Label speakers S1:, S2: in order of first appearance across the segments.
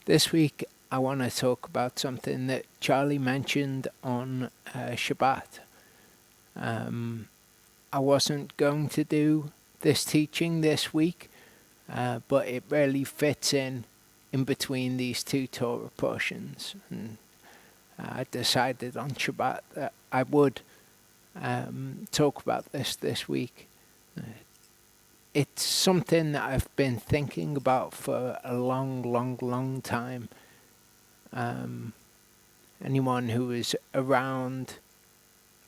S1: This week, I want to talk about something that Charlie mentioned on Shabbat. I wasn't going to do this teaching this week, but it really fits in between these two Torah portions. And I decided on Shabbat that I would talk about this week. It's something that I've been thinking about for a long time. Anyone who is around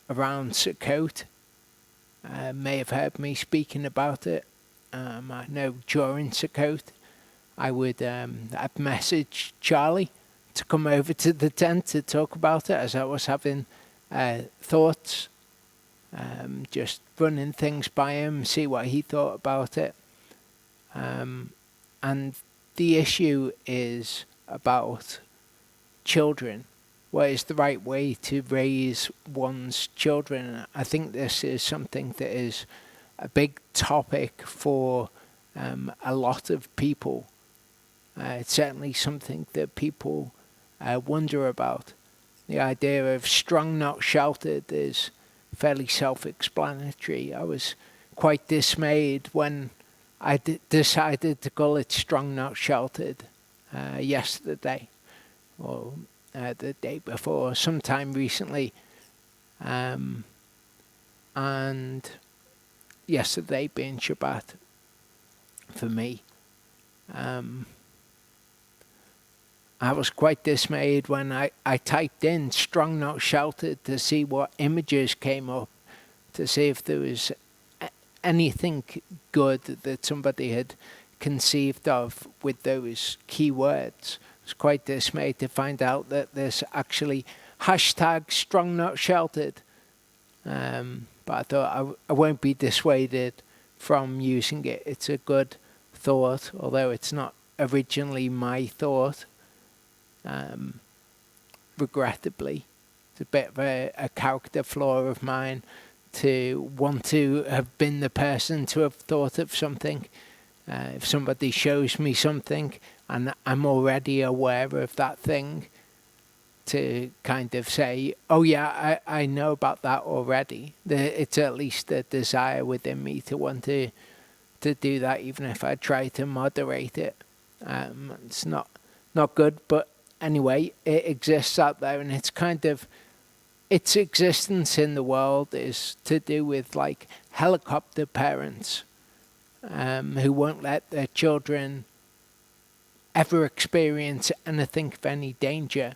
S1: Sukkot may have heard me speaking about it. I know during Sukkot I'd message Charlie to come over to the tent to talk about it as I was having thoughts. Just running things by him, see what he thought about it. And the issue is about children. What is the right way to raise one's children? I think this is something that is a big topic for a lot of people. It's certainly something that people wonder about. The idea of strong, not sheltered is fairly self-explanatory. I was quite dismayed when I decided to call it strong, not sheltered yesterday, or the day before, sometime recently. And yesterday being Shabbat for me. I was quite dismayed when I typed in strong not sheltered to see what images came up, to see if there was anything good that somebody had conceived of with those keywords. I was quite dismayed to find out that there's actually hashtag strong not sheltered. But I thought I won't be dissuaded from using it. It's a good thought, although it's not originally my thought. Regrettably, it's a bit of a character flaw of mine to want to have been the person to have thought of something. If somebody shows me something and I'm already aware of that thing, to kind of say, oh yeah, I know about that already. It's at least a desire within me to want to do that, even if I try to moderate it. It's not good, but anyway, it exists out there, and it's kind of, its existence in the world is to do with like helicopter parents who won't let their children ever experience anything of any danger.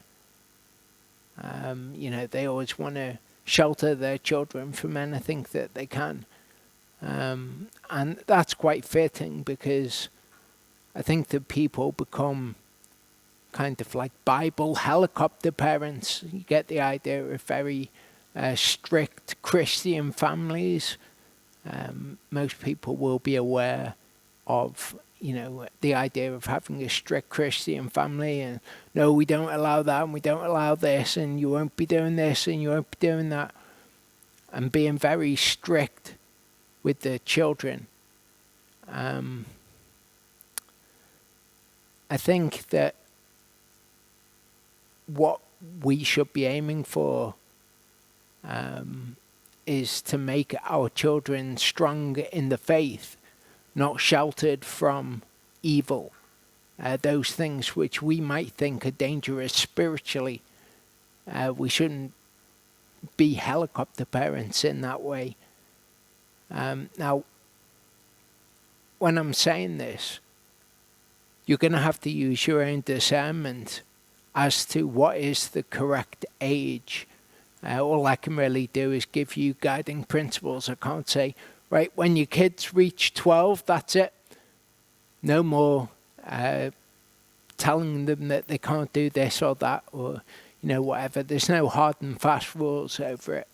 S1: They always want to shelter their children from anything that they can. And that's quite fitting, because I think that people become kind of like Bible helicopter parents. You get the idea of very strict Christian families. Most people will be aware of, the idea of having a strict Christian family, and no, we don't allow that, and we don't allow this, and you won't be doing this, and you won't be doing that, and being very strict with the children. I think that what we should be aiming for is to make our children strong in the faith, not sheltered from evil. Those things which we might think are dangerous spiritually, we shouldn't be helicopter parents in that way. Now, when I'm saying this, you're going to have to use your own discernment as to what is the correct age. All I can really do is give you guiding principles. I can't say, right, when your kids reach 12, that's it. No more telling them that they can't do this or that, or, whatever. There's no hard and fast rules over it,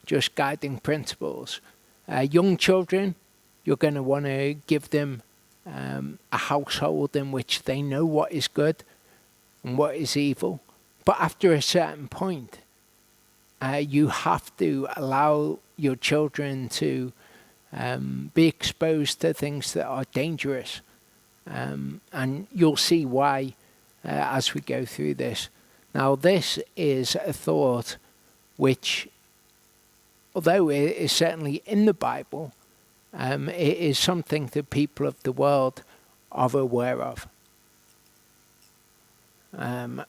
S1: just guiding principles. Young children, you're going to want to give them a household in which they know what is good and what is evil. But after a certain point, you have to allow your children to be exposed to things that are dangerous. And you'll see why as we go through this. Now, this is a thought which, although it is certainly in the Bible, it is something that people of the world are aware of.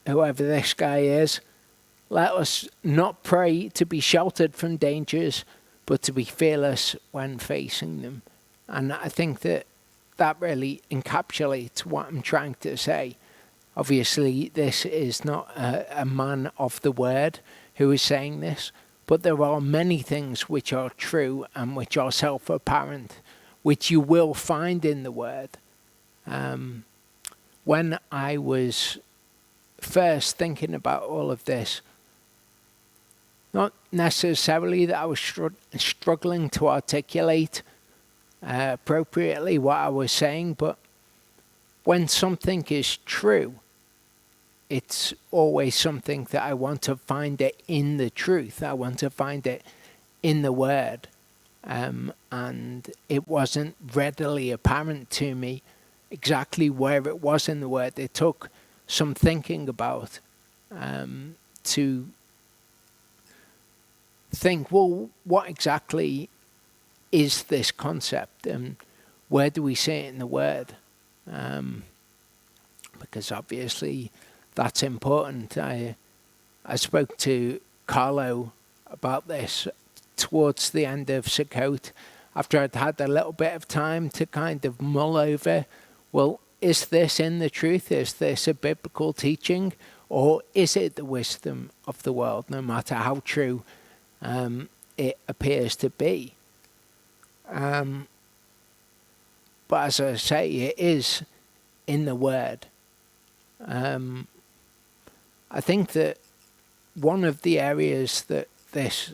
S1: Whoever this guy is, let us not pray to be sheltered from dangers, but to be fearless when facing them. And I think that really encapsulates what I'm trying to say. Obviously, this is not a man of the word who is saying this, but there are many things which are true and which are self-apparent, which you will find in the word. When I was first thinking about all of this, not necessarily that I was struggling to articulate appropriately what I was saying, but when something is true, it's always something that I want to find it in the truth. I want to find it in the word. And it wasn't readily apparent to me exactly where it was in the word. It took some thinking about to think, well, what exactly is this concept, and where do we see it in the word? Because obviously that's important. I spoke to Carlo about this towards the end of Sukkot, after I'd had a little bit of time to kind of mull over, well, is this in the truth? Is this a biblical teaching? Or is it the wisdom of the world, no matter how true it appears to be? But as I say, it is in the word. I think that one of the areas that this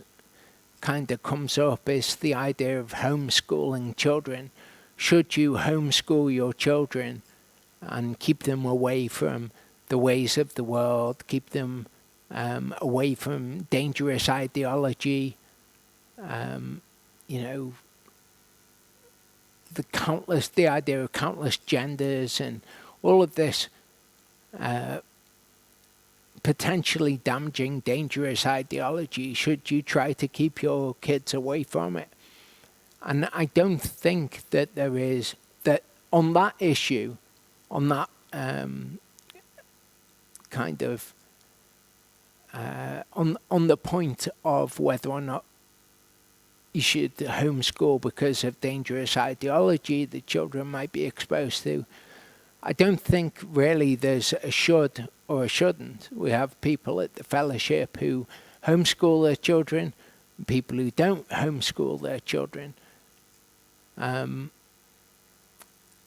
S1: kind of comes up is the idea of homeschooling children. Should you homeschool your children and keep them away from the ways of the world, keep them away from dangerous ideology, the idea of countless genders and all of this potentially damaging, dangerous ideology? Should you try to keep your kids away from it? And I don't think that there is, that on that issue, on that kind of, on the point of whether or not you should homeschool because of dangerous ideology that children might be exposed to, I don't think really there's a should or a shouldn't. We have people at the fellowship who homeschool their children, and people who don't homeschool their children. And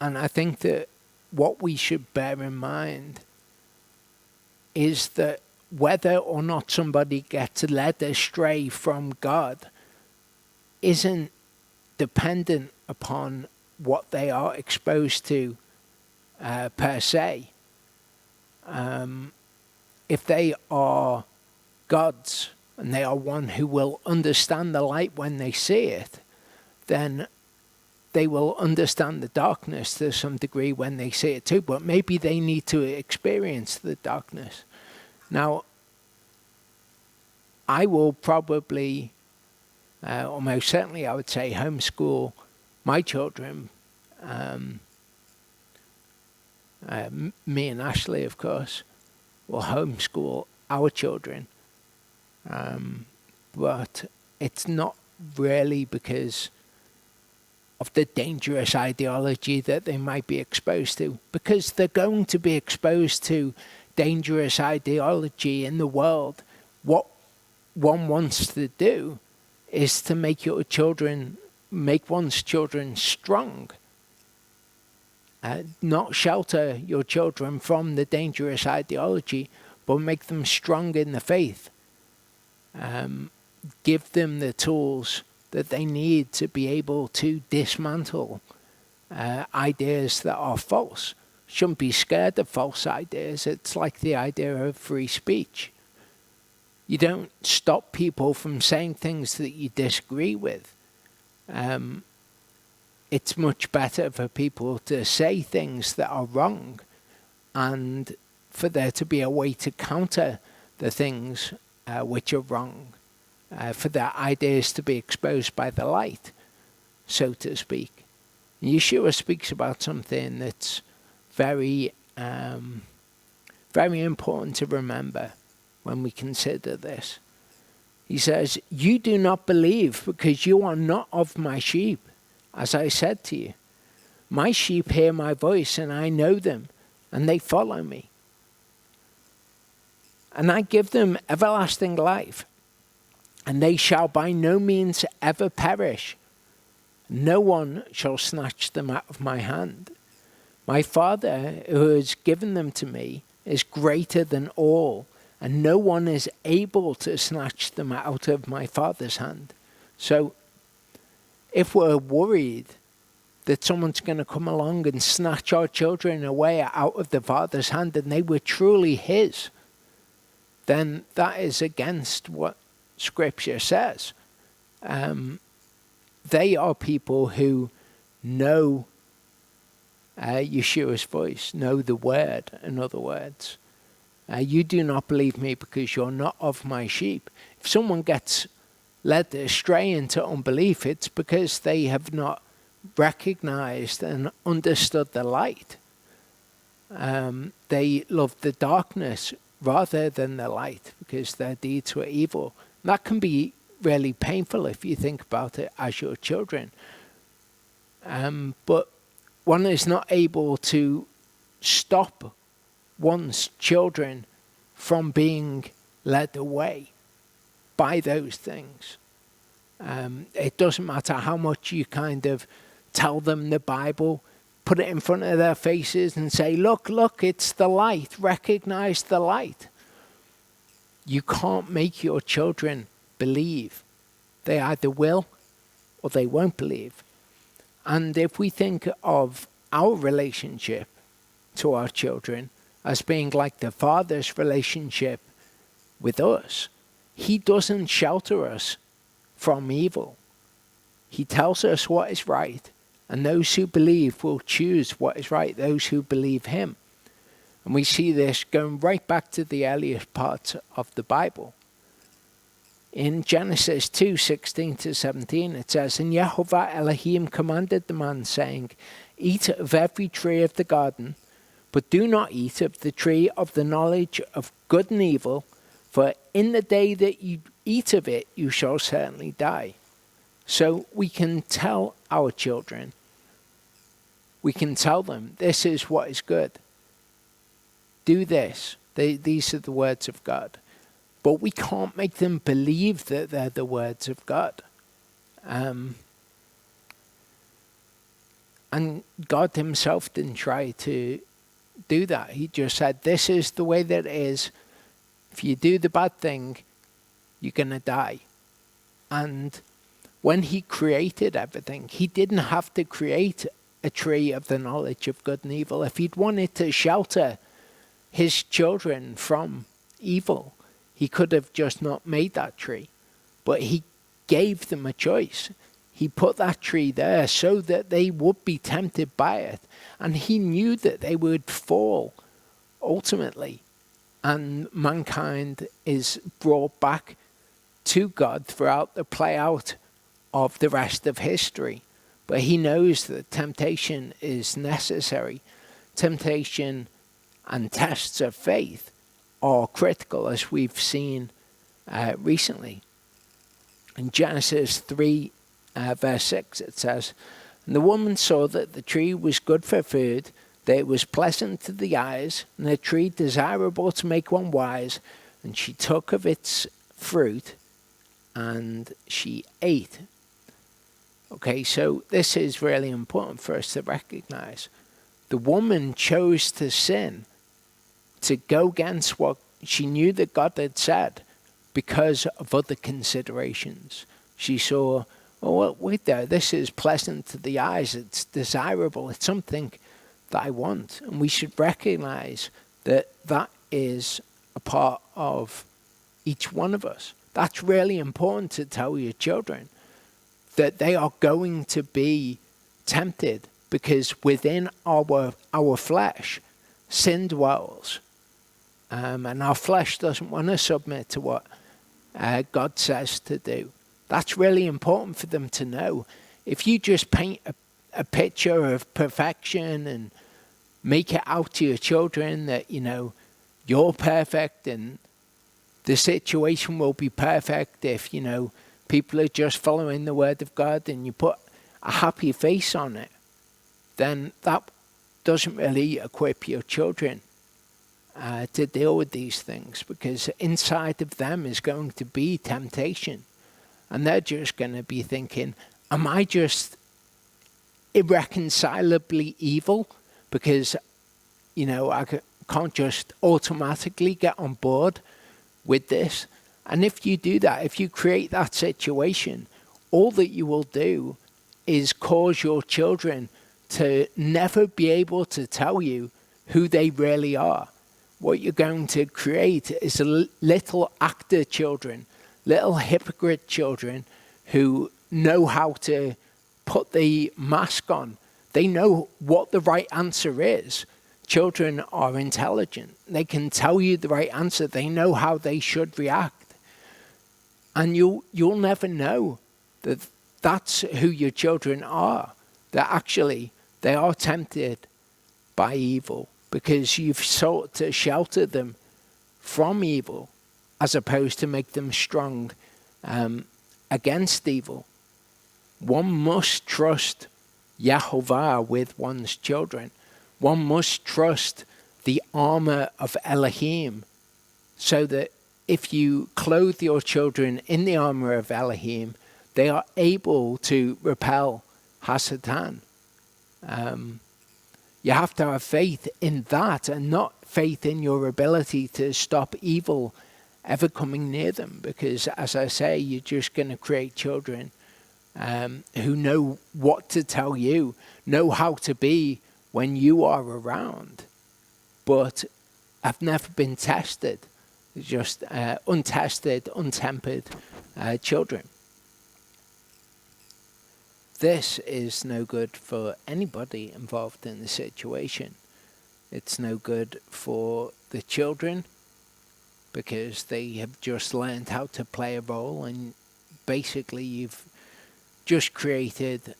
S1: I think that what we should bear in mind is that whether or not somebody gets led astray from God isn't dependent upon what they are exposed to per se. If they are God's and they are one who will understand the light when they see it, then they will understand the darkness to some degree when they see it too, but maybe they need to experience the darkness. Now, I will probably, almost certainly I would say, homeschool my children. Me and Ashley, of course, will homeschool our children. But it's not really because of the dangerous ideology that they might be exposed to, because they're going to be exposed to dangerous ideology in the world. What one wants to do is to make one's children strong. Not shelter your children from the dangerous ideology, but make them strong in the faith. Give them the tools that they need to be able to dismantle ideas that are false. Shouldn't be scared of false ideas. It's like the idea of free speech. You don't stop people from saying things that you disagree with. It's much better for people to say things that are wrong and for there to be a way to counter the things which are wrong, for their ideas to be exposed by the light, so to speak. Yeshua speaks about something that's very, very important to remember when we consider this. He says, "You do not believe because you are not of my sheep, as I said to you. My sheep hear my voice, and I know them, and they follow me. And I give them everlasting life, and they shall by no means ever perish. No one shall snatch them out of my hand. My Father, who has given them to me, is greater than all, and no one is able to snatch them out of my Father's hand." So, if we're worried that someone's going to come along and snatch our children away out of the Father's hand and they were truly His, then that is against what Scripture says. They are people who know Yeshua's voice, know the word, in other words. You do not believe me because you're not of my sheep. If someone gets led astray into unbelief, it's because they have not recognized and understood the light. They love the darkness rather than the light because their deeds were evil. That can be really painful if you think about it as your children. But one is not able to stop one's children from being led away by those things. It doesn't matter how much you kind of tell them the Bible, put it in front of their faces and say, look, it's the light, recognize the light. You can't make your children believe. They either will or they won't believe. And if we think of our relationship to our children as being like the Father's relationship with us, He doesn't shelter us from evil. He tells us what is right, and those who believe will choose what is right, those who believe Him. And we see this going right back to the earliest parts of the Bible. In Genesis 2:16-17, it says, "And Yehovah Elohim commanded the man, saying, Eat of every tree of the garden, but do not eat of the tree of the knowledge of good and evil, for in the day that you eat of it, you shall certainly die." So we can tell our children, we can tell them, this is what is good. Do this. These are the words of God. But we can't make them believe that they're the words of God. And God Himself didn't try to do that. He just said, this is the way that it is. If you do the bad thing, you're going to die. And when He created everything, He didn't have to create a tree of the knowledge of good and evil. If He'd wanted to shelter His children from evil, He could have just not made that tree. But He gave them a choice. He put that tree there so that they would be tempted by it. And He knew that they would fall ultimately. And mankind is brought back to God throughout the play out of the rest of history. But He knows that temptation is necessary. Temptation and tests of faith are critical, as we've seen recently. In Genesis 3, verse 6, it says, "And the woman saw that the tree was good for food, that it was pleasant to the eyes, and a tree desirable to make one wise. And she took of its fruit, and she ate." Okay, so this is really important for us to recognize. The woman chose to sin, to go against what she knew that God had said because of other considerations. She saw, oh, well, wait there, this is pleasant to the eyes, it's desirable, it's something that I want. And we should recognize that that is a part of each one of us. That's really important to tell your children, that they are going to be tempted because within our flesh, sin dwells. and our flesh doesn't want to submit to what God says to do. That's really important for them to know. If you just paint a picture of perfection and make it out to your children that, you're perfect and the situation will be perfect if, people are just following the word of God, and you put a happy face on it, then that doesn't really equip your children to deal with these things, because inside of them is going to be temptation. And they're just going to be thinking, am I just irreconcilably evil? Because, I can't just automatically get on board with this. And if you do that, if you create that situation, all that you will do is cause your children to never be able to tell you who they really are. What you're going to create is little actor children, little hypocrite children who know how to put the mask on. They know what the right answer is. Children are intelligent. They can tell you the right answer. They know how they should react. And you'll never know that that's who your children are. That actually they are tempted by evil, because you've sought to shelter them from evil as opposed to make them strong against evil. One must trust Yahovah with one's children. One must trust the armor of Elohim, so that if you clothe your children in the armor of Elohim, they are able to repel Hasatan. You have to have faith in that, and not faith in your ability to stop evil ever coming near them. Because, as I say, you're just going to create children who know what to tell you, know how to be when you are around, but have never been tested. Just untested, untempered children. This is no good for anybody involved in the situation. It's no good for the children, because they have just learned how to play a role, and basically you've just created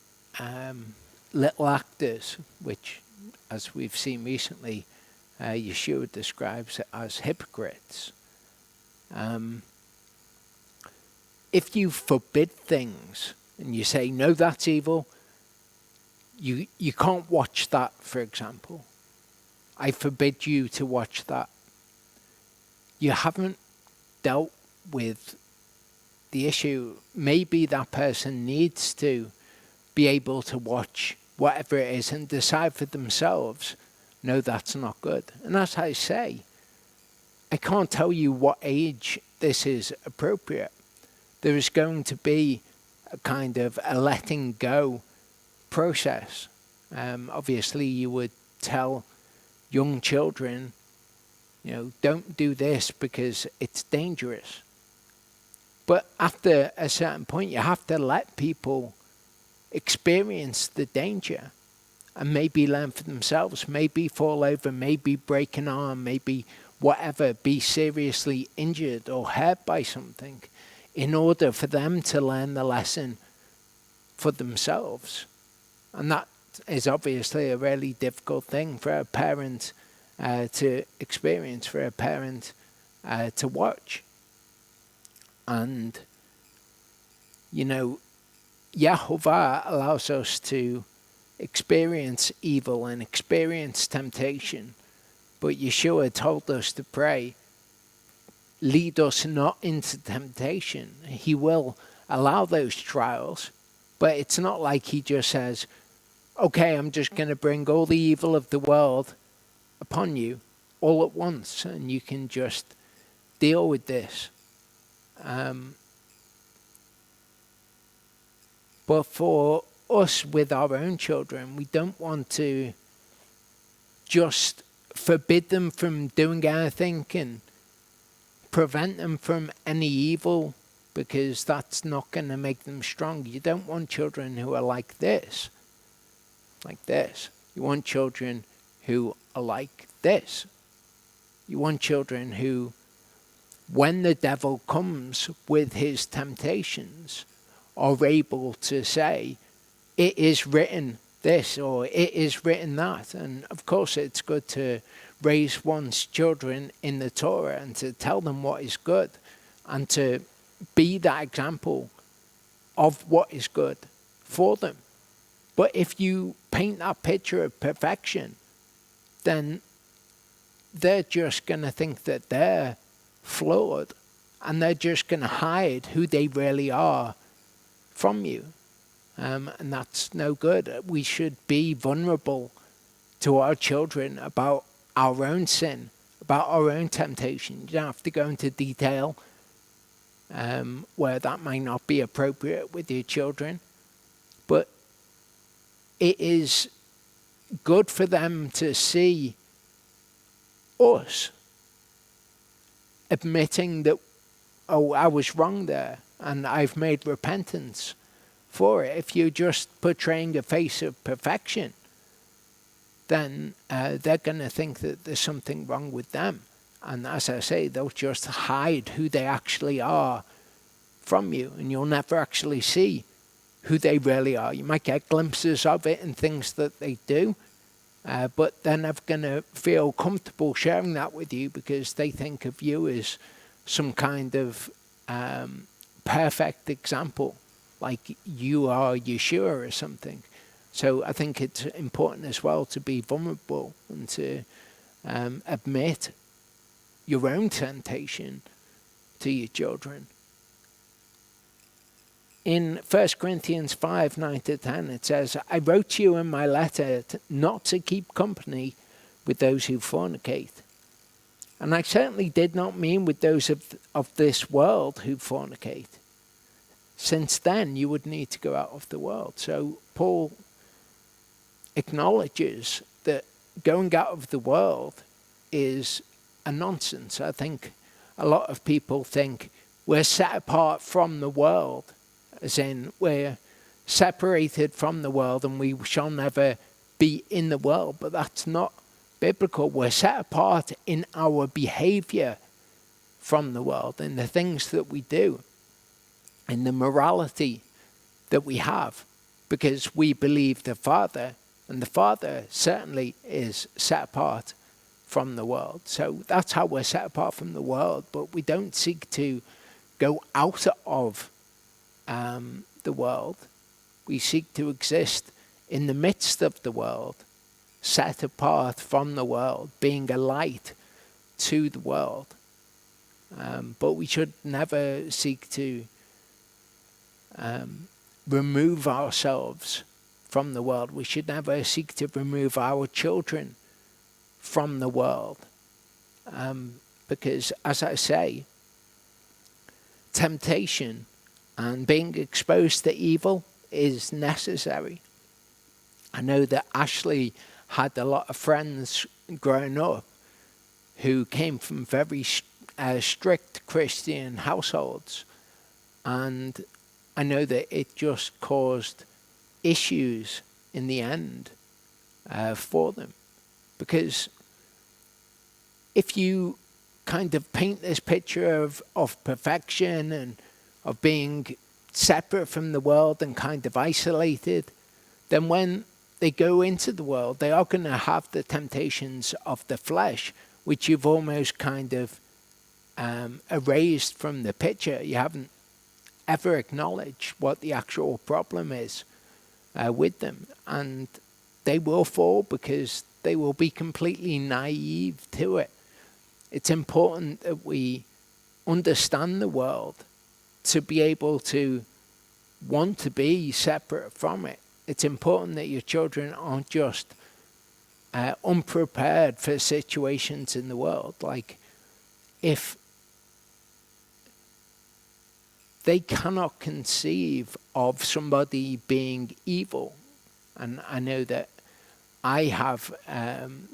S1: little actors, which, as we've seen recently, Yeshua describes as hypocrites. If you forbid things and you say, no, that's evil, you can't watch that, for example. I forbid you to watch that. You haven't dealt with the issue. Maybe that person needs to be able to watch whatever it is and decide for themselves, no, that's not good. And as I say, I can't tell you what age this is appropriate. There is going to be a kind of a letting go process. Obviously, you would tell young children, don't do this because it's dangerous. But after a certain point, you have to let people experience the danger and maybe learn for themselves, maybe fall over, maybe break an arm, maybe whatever, be seriously injured or hurt by something, in order for them to learn the lesson for themselves. And that is obviously a really difficult thing for a parent to experience, for a parent to watch. And, Yahovah allows us to experience evil and experience temptation. But Yeshua told us to pray, lead us not into temptation. He will allow those trials, but it's not like he just says, okay, I'm just going to bring all the evil of the world upon you all at once, and you can just deal with this. But for us with our own children, we don't want to just forbid them from doing anything and prevent them from any evil, because that's not going to make them strong. You don't want children who are like this. You want children who are like this. You want children who, when the devil comes with his temptations, are able to say, it is written this or it is written that. And of course it's good to raise one's children in the Torah and to tell them what is good and to be that example of what is good for them. But if you paint that picture of perfection, then they're just going to think that they're flawed, and they're just going to hide who they really are from you. And that's no good. We should be vulnerable to our children about our own sin, about our own temptation. You don't have to go into detail where that might not be appropriate with your children. But it is good for them to see us admitting that, oh, I was wrong there and I've made repentance for it. If you're just portraying a face of perfection, then they're going to think that there's something wrong with them. And as I say, they'll just hide who they actually are from you, and you'll never actually see who they really are. You might get glimpses of it in things that they do, but they're never going to feel comfortable sharing that with you because they think of you as some kind of perfect example, like you are Yeshua or something. So I think it's important as well to be vulnerable and to admit your own temptation to your children. In 1 Corinthians 5, 9-10, it says, I wrote to you in my letter not to keep company with those who fornicate. And I certainly did not mean with those of this world who fornicate. Since then, you would need to go out of the world. So Paul acknowledges that going out of the world is a nonsense. I think a lot of people think we're set apart from the world, as in we're separated from the world and we shall never be in the world. But that's not biblical. We're set apart in our behavior from the world, in the things that we do, in the morality that we have, because we believe the Father, and the Father certainly is set apart from the world. So that's how we're set apart from the world, but we don't seek to go out of the world. We seek to exist in the midst of the world, set apart from the world, being a light to the world. But we should never seek to remove ourselves from the world. We should never seek to remove our children from the world. Because, as I say, temptation and being exposed to evil is necessary. I know that Ashley had a lot of friends growing up who came from very strict Christian households, and I know that it just caused issues in the end for them. Because if you kind of paint this picture of perfection and of being separate from the world and kind of isolated, then when they go into the world, they are going to have the temptations of the flesh, which you've almost kind of erased from the picture. You haven't ever acknowledged what the actual problem is with them. And they will fall because they will be completely naive to it. It's important that we understand the world to be able to want to be separate from it. It's important that your children aren't just unprepared for situations in the world. Like, if they cannot conceive of somebody being evil, and I know that I have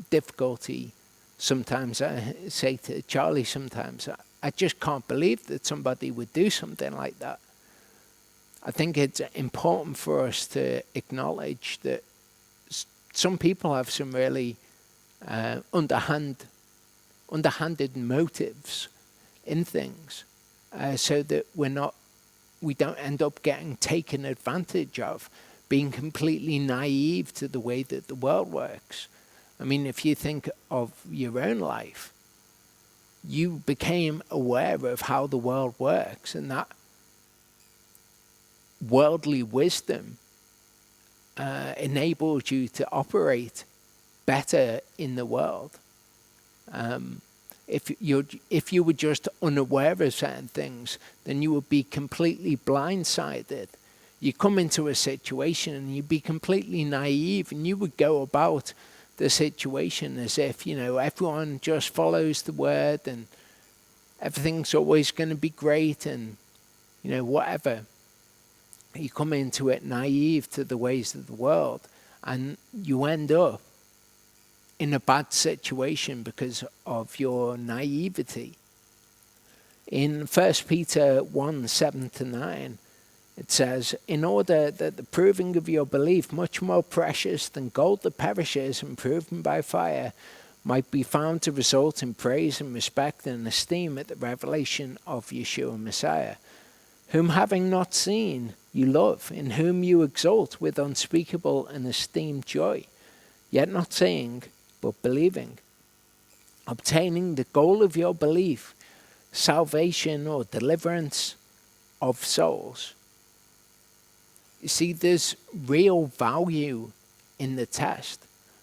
S1: difficulty sometimes. I say to Charlie sometimes, I just can't believe that somebody would do something like that. I think it's important for us to acknowledge that some people have some really underhand underhanded motives in things, so that we don't end up getting taken advantage of, being completely naive to the way that the world works. I mean, if you think of your own life, you became aware of how the world works, and that worldly wisdom enables you to operate better in the world. If you were just unaware of certain things, then you would be completely blindsided. You come into a situation and you'd be completely naive, and you would go about the situation as if, everyone just follows the word and everything's always going to be great and, whatever. You come into it naive to the ways of the world, and you end up in a bad situation because of your naivety. In 1 Peter 1:7-9, it says, "In order that the proving of your belief, much more precious than gold that perishes and proven by fire, might be found to result in praise and respect and esteem at the revelation of Yeshua Messiah, whom having not seen you love, in whom you exult with unspeakable and esteemed joy, yet not seeing, but believing, obtaining the goal of your belief, salvation or deliverance of souls." You see, there's real value in the test.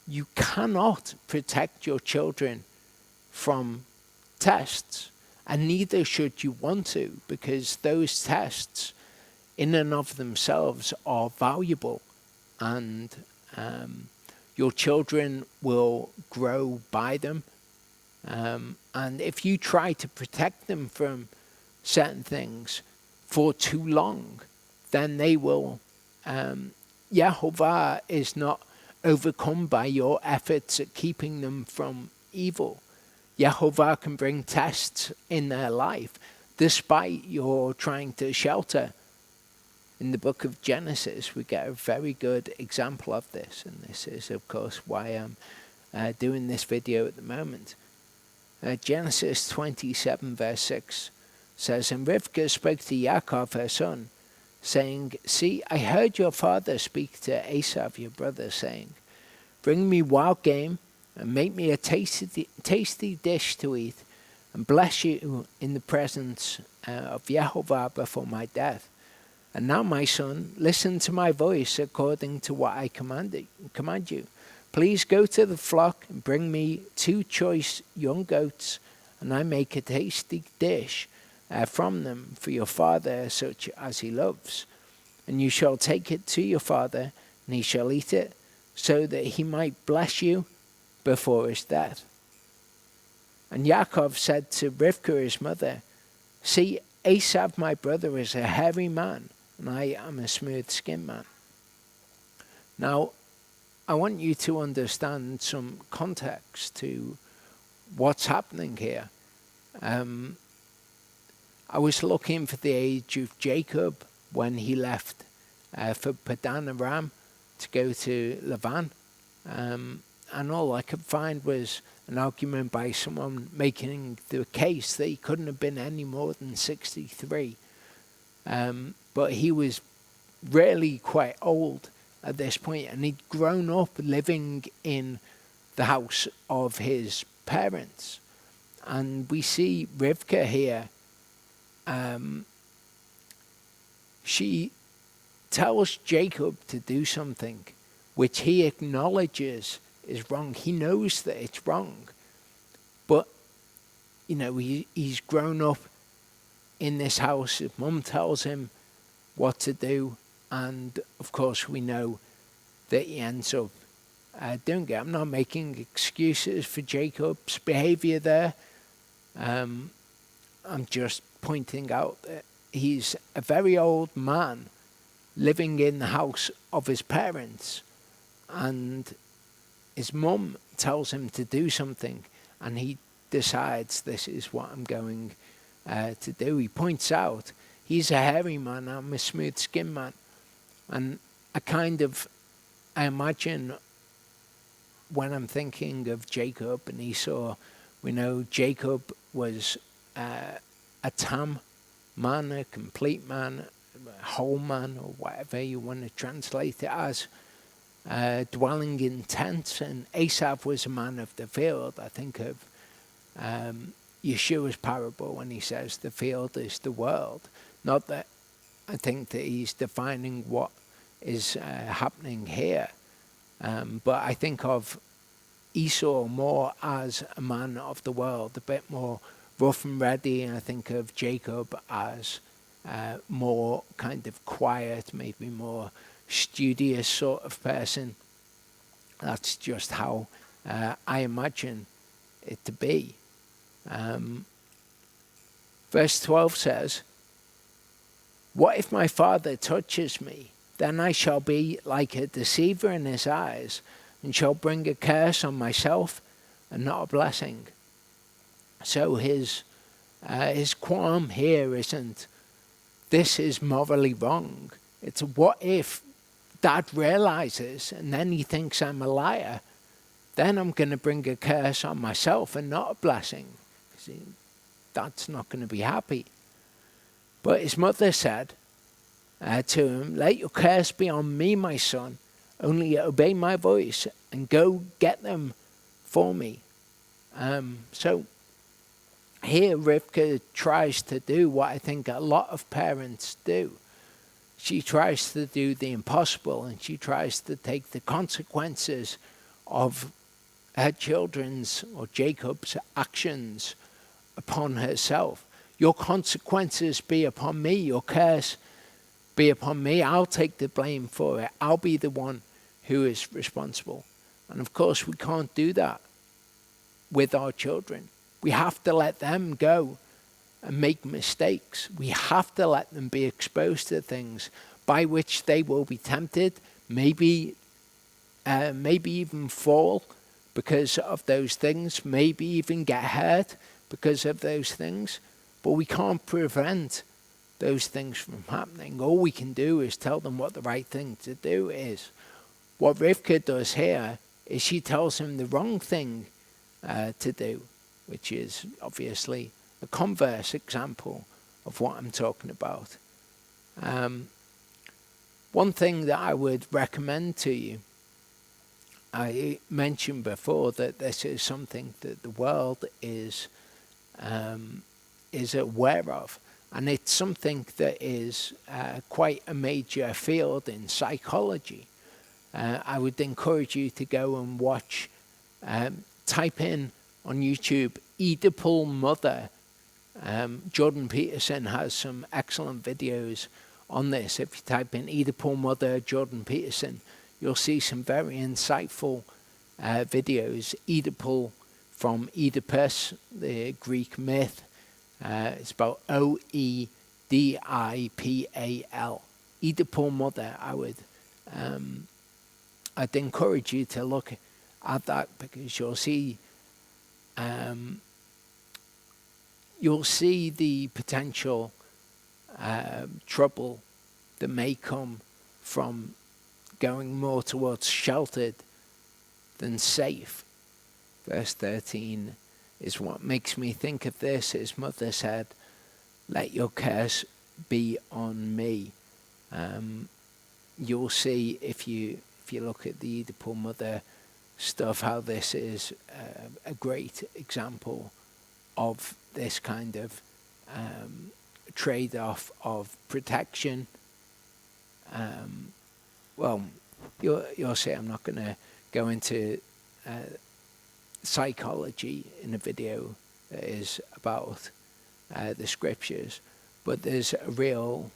S1: You cannot protect your children from tests, and neither should you want to, because those tests in and of themselves are valuable, and your children will grow by them. And if you try to protect them from certain things for too long, then they will, Yehovah is not overcome by your efforts at keeping them from evil. Yehovah can bring tests in their life despite your trying to shelter. In the book of Genesis, we get a very good example of this, and this is, of course, why I'm doing this video at the moment. Genesis 27 verse 6 says, "And Rivkah spoke to Yaakov her son, saying, See, I heard your father speak to Esav your brother, saying, Bring me wild game, and make me a tasty dish to eat, and bless you in the presence of Yehovah before my death. And now, my son, listen to my voice according to what I command you. Please go to the flock and bring me 2 choice young goats, and I make a tasty dish from them for your father, such as he loves. And you shall take it to your father, and he shall eat it, so that he might bless you before his death." And Yaakov said to Rivkah his mother, "See, Esav my brother is a hairy man, and I am a smooth-skinned man." Now, I want you to understand some context to what's happening here. I was looking for the age of Jacob when he left for Padan Aram to go to Laban. And all I could find was an argument by someone making the case that he couldn't have been any more than 63. But he was really quite old at this point, and he'd grown up living in the house of his parents. And we see Rivkah here. She tells Jacob to do something which he acknowledges is wrong. He knows that it's wrong. But, he's grown up in this house. His mum tells him what to do. And, of course, we know that he ends up doing it. I'm not making excuses for Jacob's behavior there. I'm just pointing out that he's a very old man living in the house of his parents, and his mum tells him to do something, and he decides, this is what I'm going to do. He points out, he's a hairy man, I'm a smooth-skinned man. And I imagine when I'm thinking of Jacob and Esau We know Jacob was a tam man, a complete man, a whole man, or whatever you want to translate it as, dwelling in tents. And Esau was a man of the field. I think of Yeshua's parable when he says the field is the world. Not that I think that he's defining what is happening here, but I think of Esau more as a man of the world, a bit more rough and ready, and I think of Jacob as more kind of quiet, maybe more studious sort of person. That's just how I imagine it to be. Verse 12 says, "What if my father touches me? Then I shall be like a deceiver in his eyes, and shall bring a curse on myself and not a blessing." So his qualm here isn't, this is morally wrong. It's what if Dad realizes and then he thinks I'm a liar, then I'm going to bring a curse on myself and not a blessing. See, Dad's not going to be happy. But his mother said to him, "Let your curse be on me, my son. Only obey my voice and go get them for me." So here Rivka tries to do what I think a lot of parents do. She tries to do the impossible, and she tries to take the consequences of her children's or Jacob's actions upon herself. Your consequences be upon me, your curse be upon me. I'll take the blame for it. I'll be the one who is responsible. And of course, we can't do that with our children. We have to let them go and make mistakes. We have to let them be exposed to things by which they will be tempted, maybe even fall because of those things, maybe even get hurt because of those things. But we can't prevent those things from happening. All we can do is tell them what the right thing to do is. What Rivka does here is she tells him the wrong thing to do, which is obviously a converse example of what I'm talking about. One thing that I would recommend to you, I mentioned before that this is something that the world is aware of, and it's something that is quite a major field in psychology. I would encourage you to go and watch, type in on YouTube, Oedipal Mother. Jordan Peterson has some excellent videos on this. If you type in Oedipal Mother, Jordan Peterson, you'll see some very insightful videos. Oedipal from Oedipus, the Greek myth. It's spelled Oedipal. Oedipal Mother. I'd encourage you to look at that, because you'll see the potential trouble that may come from going more towards sheltered than safe. Verse 13 is what makes me think of this. His mother said, "Let your curse be on me." You'll see if you look at the Oedipal Mother stuff, how this is a great example of this kind of trade-off of protection. Well, you'll see. I'm not going to go into psychology in a video that is about the scriptures, but there's real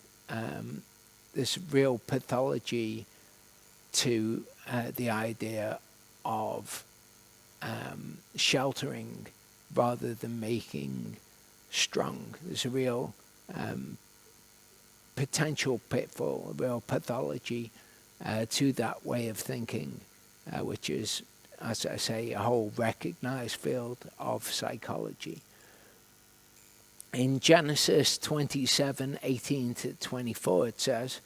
S1: pathology to the idea of sheltering rather than making strong. There's a real potential pitfall, a real pathology to that way of thinking, which is, as I say, a whole recognized field of psychology. In Genesis 27:18-24, it says,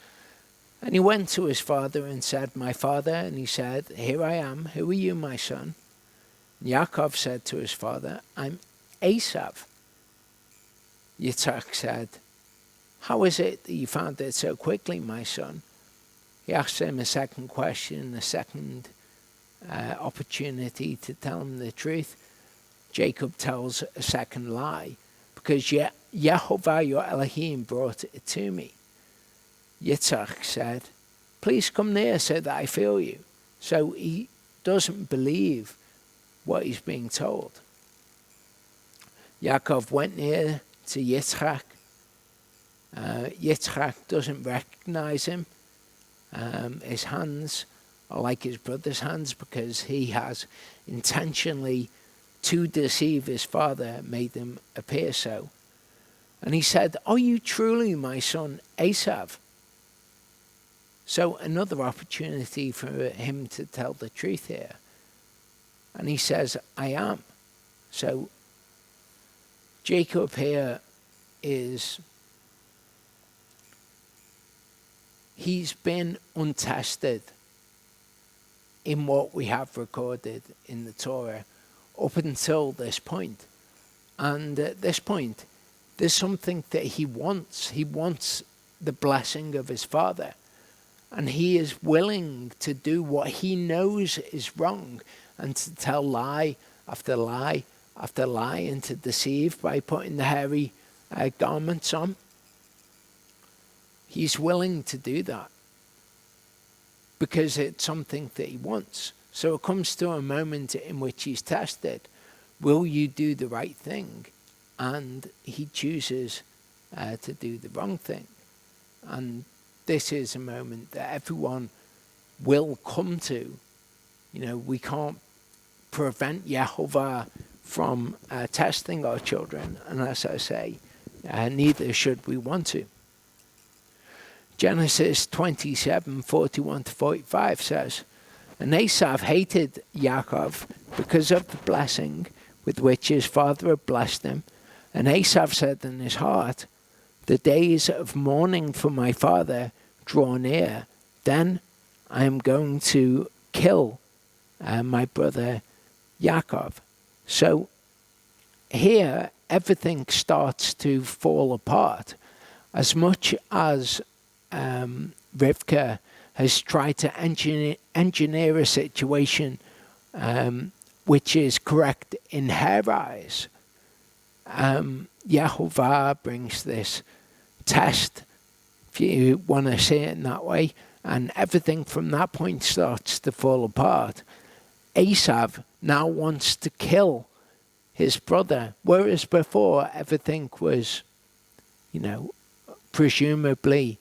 S1: "And he went to his father and said, 'My father,' and he said, 'Here I am. Who are you, my son?' Yaakov said to his father, I'm Esav. Yitzhak said, how is it that you found it so quickly, my son? He asked him a second question, a second opportunity to tell him the truth. Jacob tells a second lie, because Yehovah your Elohim brought it to me. Yitzhak said, please come near so that I feel you. So he doesn't believe what he's being told. Yaakov went near to Yitzhak. Yitzhak doesn't recognize him. His hands are like his brother's hands because he has intentionally, to deceive his father, made them appear so. And he said, are you truly my son Esav? So another opportunity for him to tell the truth here. And he says, I am. So Jacob here he's been untested in what we have recorded in the Torah up until this point. And at this point, there's something that he wants. He wants the blessing of his father. And he is willing to do what he knows is wrong and to tell lie after lie after lie and to deceive by putting the hairy garments on. He's willing to do that because it's something that he wants. So it comes to a moment in which he's tested. Will you do the right thing? And he chooses to do the wrong thing. And this is a moment that everyone will come to. You know, we can't prevent Yehovah from testing our children. And as I say, neither should we want to. Genesis 27:41-45 says, and Esav hated Yaakov because of the blessing with which his father had blessed him. And Esav said in his heart, the days of mourning for my father draw near. Then I am going to kill my brother Yaakov. So here everything starts to fall apart. As much as Rivka has tried to engineer a situation which is correct in her eyes, Yehovah brings this test, if you want to say it in that way, and everything from that point starts to fall apart. Esav now wants to kill his brother, whereas before everything was, presumably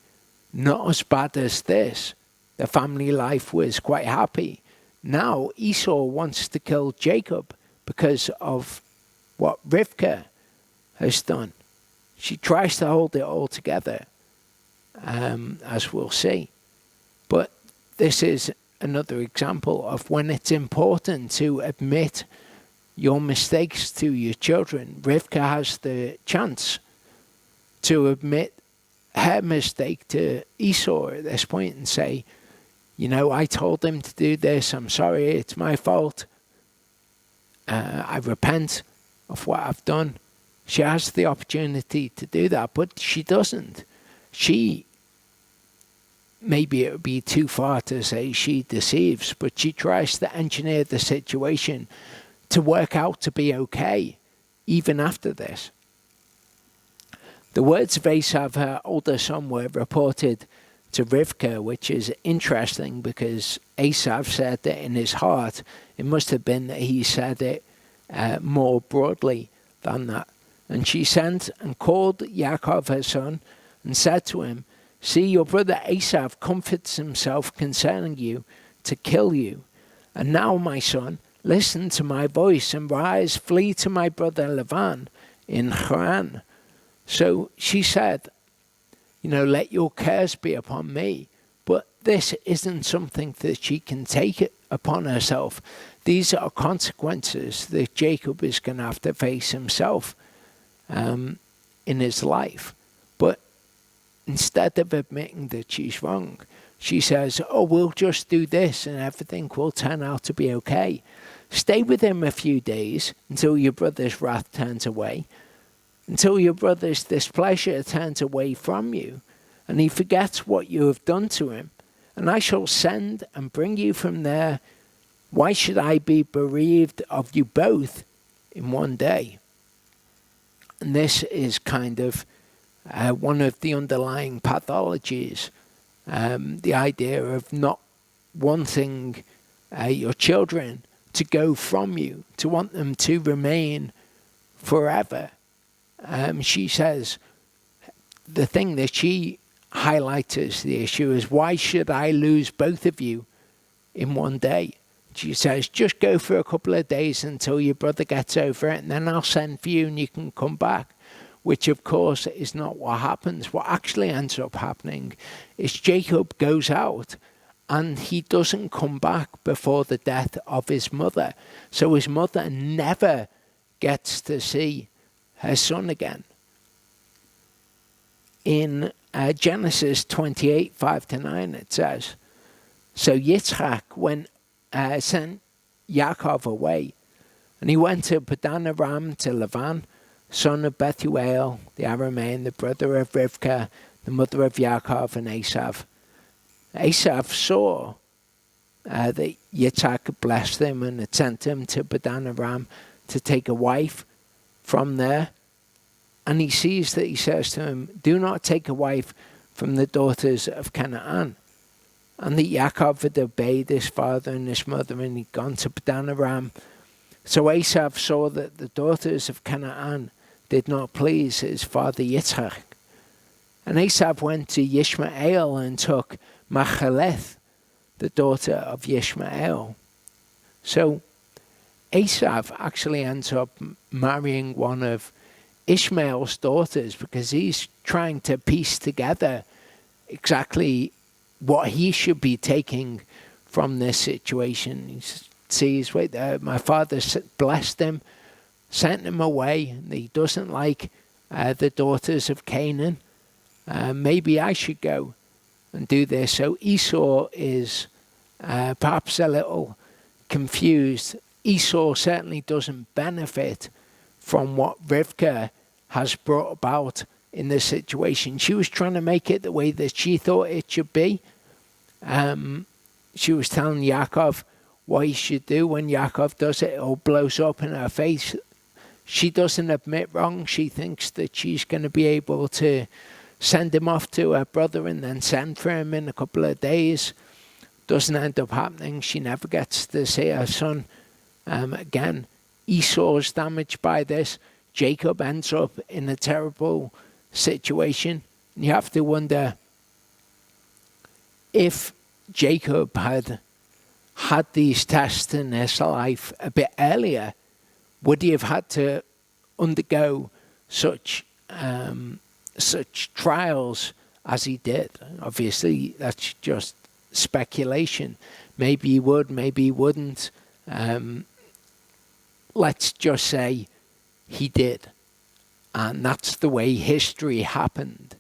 S1: not as bad as this. The family life was quite happy. Now Esau wants to kill Jacob because of what Rivka has done. She tries to hold it all together, as we'll see. But this is another example of when it's important to admit your mistakes to your children. Rivka has the chance to admit her mistake to Esau at this point and say, I told him to do this. I'm sorry. It's my fault. I repent of what I've done. She has the opportunity to do that, but she doesn't. Maybe it would be too far to say she deceives, but she tries to engineer the situation to work out to be okay, even after this. The words of Esav, her older son, were reported to Rivka, which is interesting because Esav said that in his heart. It must have been that he said it more broadly than that. And she sent and called Yaakov her son and said to him, see, your brother Esav comforts himself concerning you to kill you. And now, my son, listen to my voice and rise, flee to my brother Laban in Haran. So she said, let your curse be upon me. But this isn't something that she can take upon herself. These are consequences that Jacob is going to have to face himself in his life. But instead of admitting that she's wrong, she says, we'll just do this and everything will turn out to be okay. Stay with him a few days until your brother's wrath turns away, until your brother's displeasure turns away from you, and he forgets what you have done to him. And I shall send and bring you from there. Why should I be bereaved of you both in one day? And this is kind of one of the underlying pathologies, the idea of not wanting your children to go from you, to want them to remain forever. She says, the thing that she highlights as the issue is, why should I lose both of you in one day? She says, just go for a couple of days until your brother gets over it, and then I'll send for you and you can come back. Which, of course, is not what happens. What actually ends up happening is Jacob goes out and he doesn't come back before the death of his mother. So his mother never gets to see her son again. In Genesis 28, 5-9, it says, so Yitzchak sent Yaakov away, and he went to Padan Aram to Laban, son of Bethuel, the Aramean, the brother of Rivkah, the mother of Yaakov and Esav. Esav saw that Yitzhak had blessed him and had sent him to Padan Aram to take a wife from there. And he sees that he says to him, do not take a wife from the daughters of Canaan. And that Yaakov had obeyed his father and his mother, and he'd gone to Padan Aram. So Esav saw that the daughters of Canaan did not please his father Yitzchak. And Esav went to Yishmael and took Machaleth, the daughter of Yishmael. So Esav actually ends up marrying one of Ishmael's daughters because he's trying to piece together exactly what he should be taking from this situation. He sees, wait, my father blessed him, sent him away, and he doesn't like the daughters of Canaan. Maybe I should go and do this. So Esau is perhaps a little confused. Esau certainly doesn't benefit from what Rivkah has brought about in this situation. She was trying to make it the way that she thought it should be. She was telling Yaakov what he should do. When Yaakov does it, it all blows up in her face. She doesn't admit wrong. She thinks that she's going to be able to send him off to her brother and then send for him in a couple of days. Doesn't end up happening. She never gets to see her son again. Esau's damaged by this. Jacob ends up in a terrible situation. You have to wonder if Jacob had these tests in his life a bit earlier, would he have had to undergo such trials as he did? Obviously, that's just speculation. Maybe he would, maybe he wouldn't. Let's just say he did. And that's the way history happened.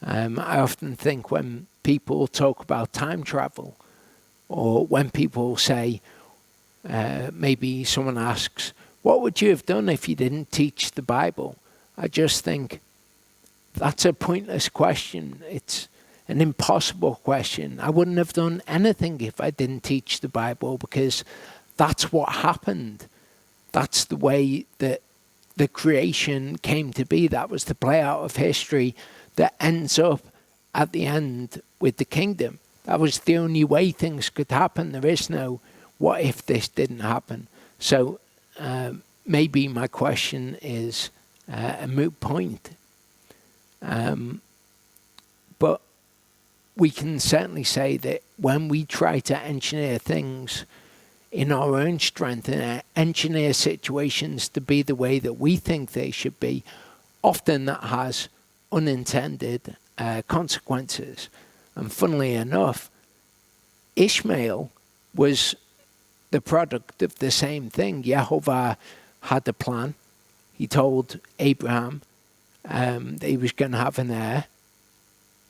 S1: I often think when people talk about time travel, or when people say, maybe someone asks, what would you have done if you didn't teach the Bible? I just think that's a pointless question. It's an impossible question. I wouldn't have done anything if I didn't teach the Bible, because that's what happened. That's the way that the creation came to be. That was the play out of history that ends up at the end with the kingdom. That was the only way things could happen. There is no what if this didn't happen. So maybe my question is a moot point. But we can certainly say that when we try to engineer things in our own strength and engineer situations to be the way that we think they should be, often that has unintended consequences. And funnily enough, Ishmael was the product of the same thing. Yehovah had a plan. He told Abraham that he was going to have an heir,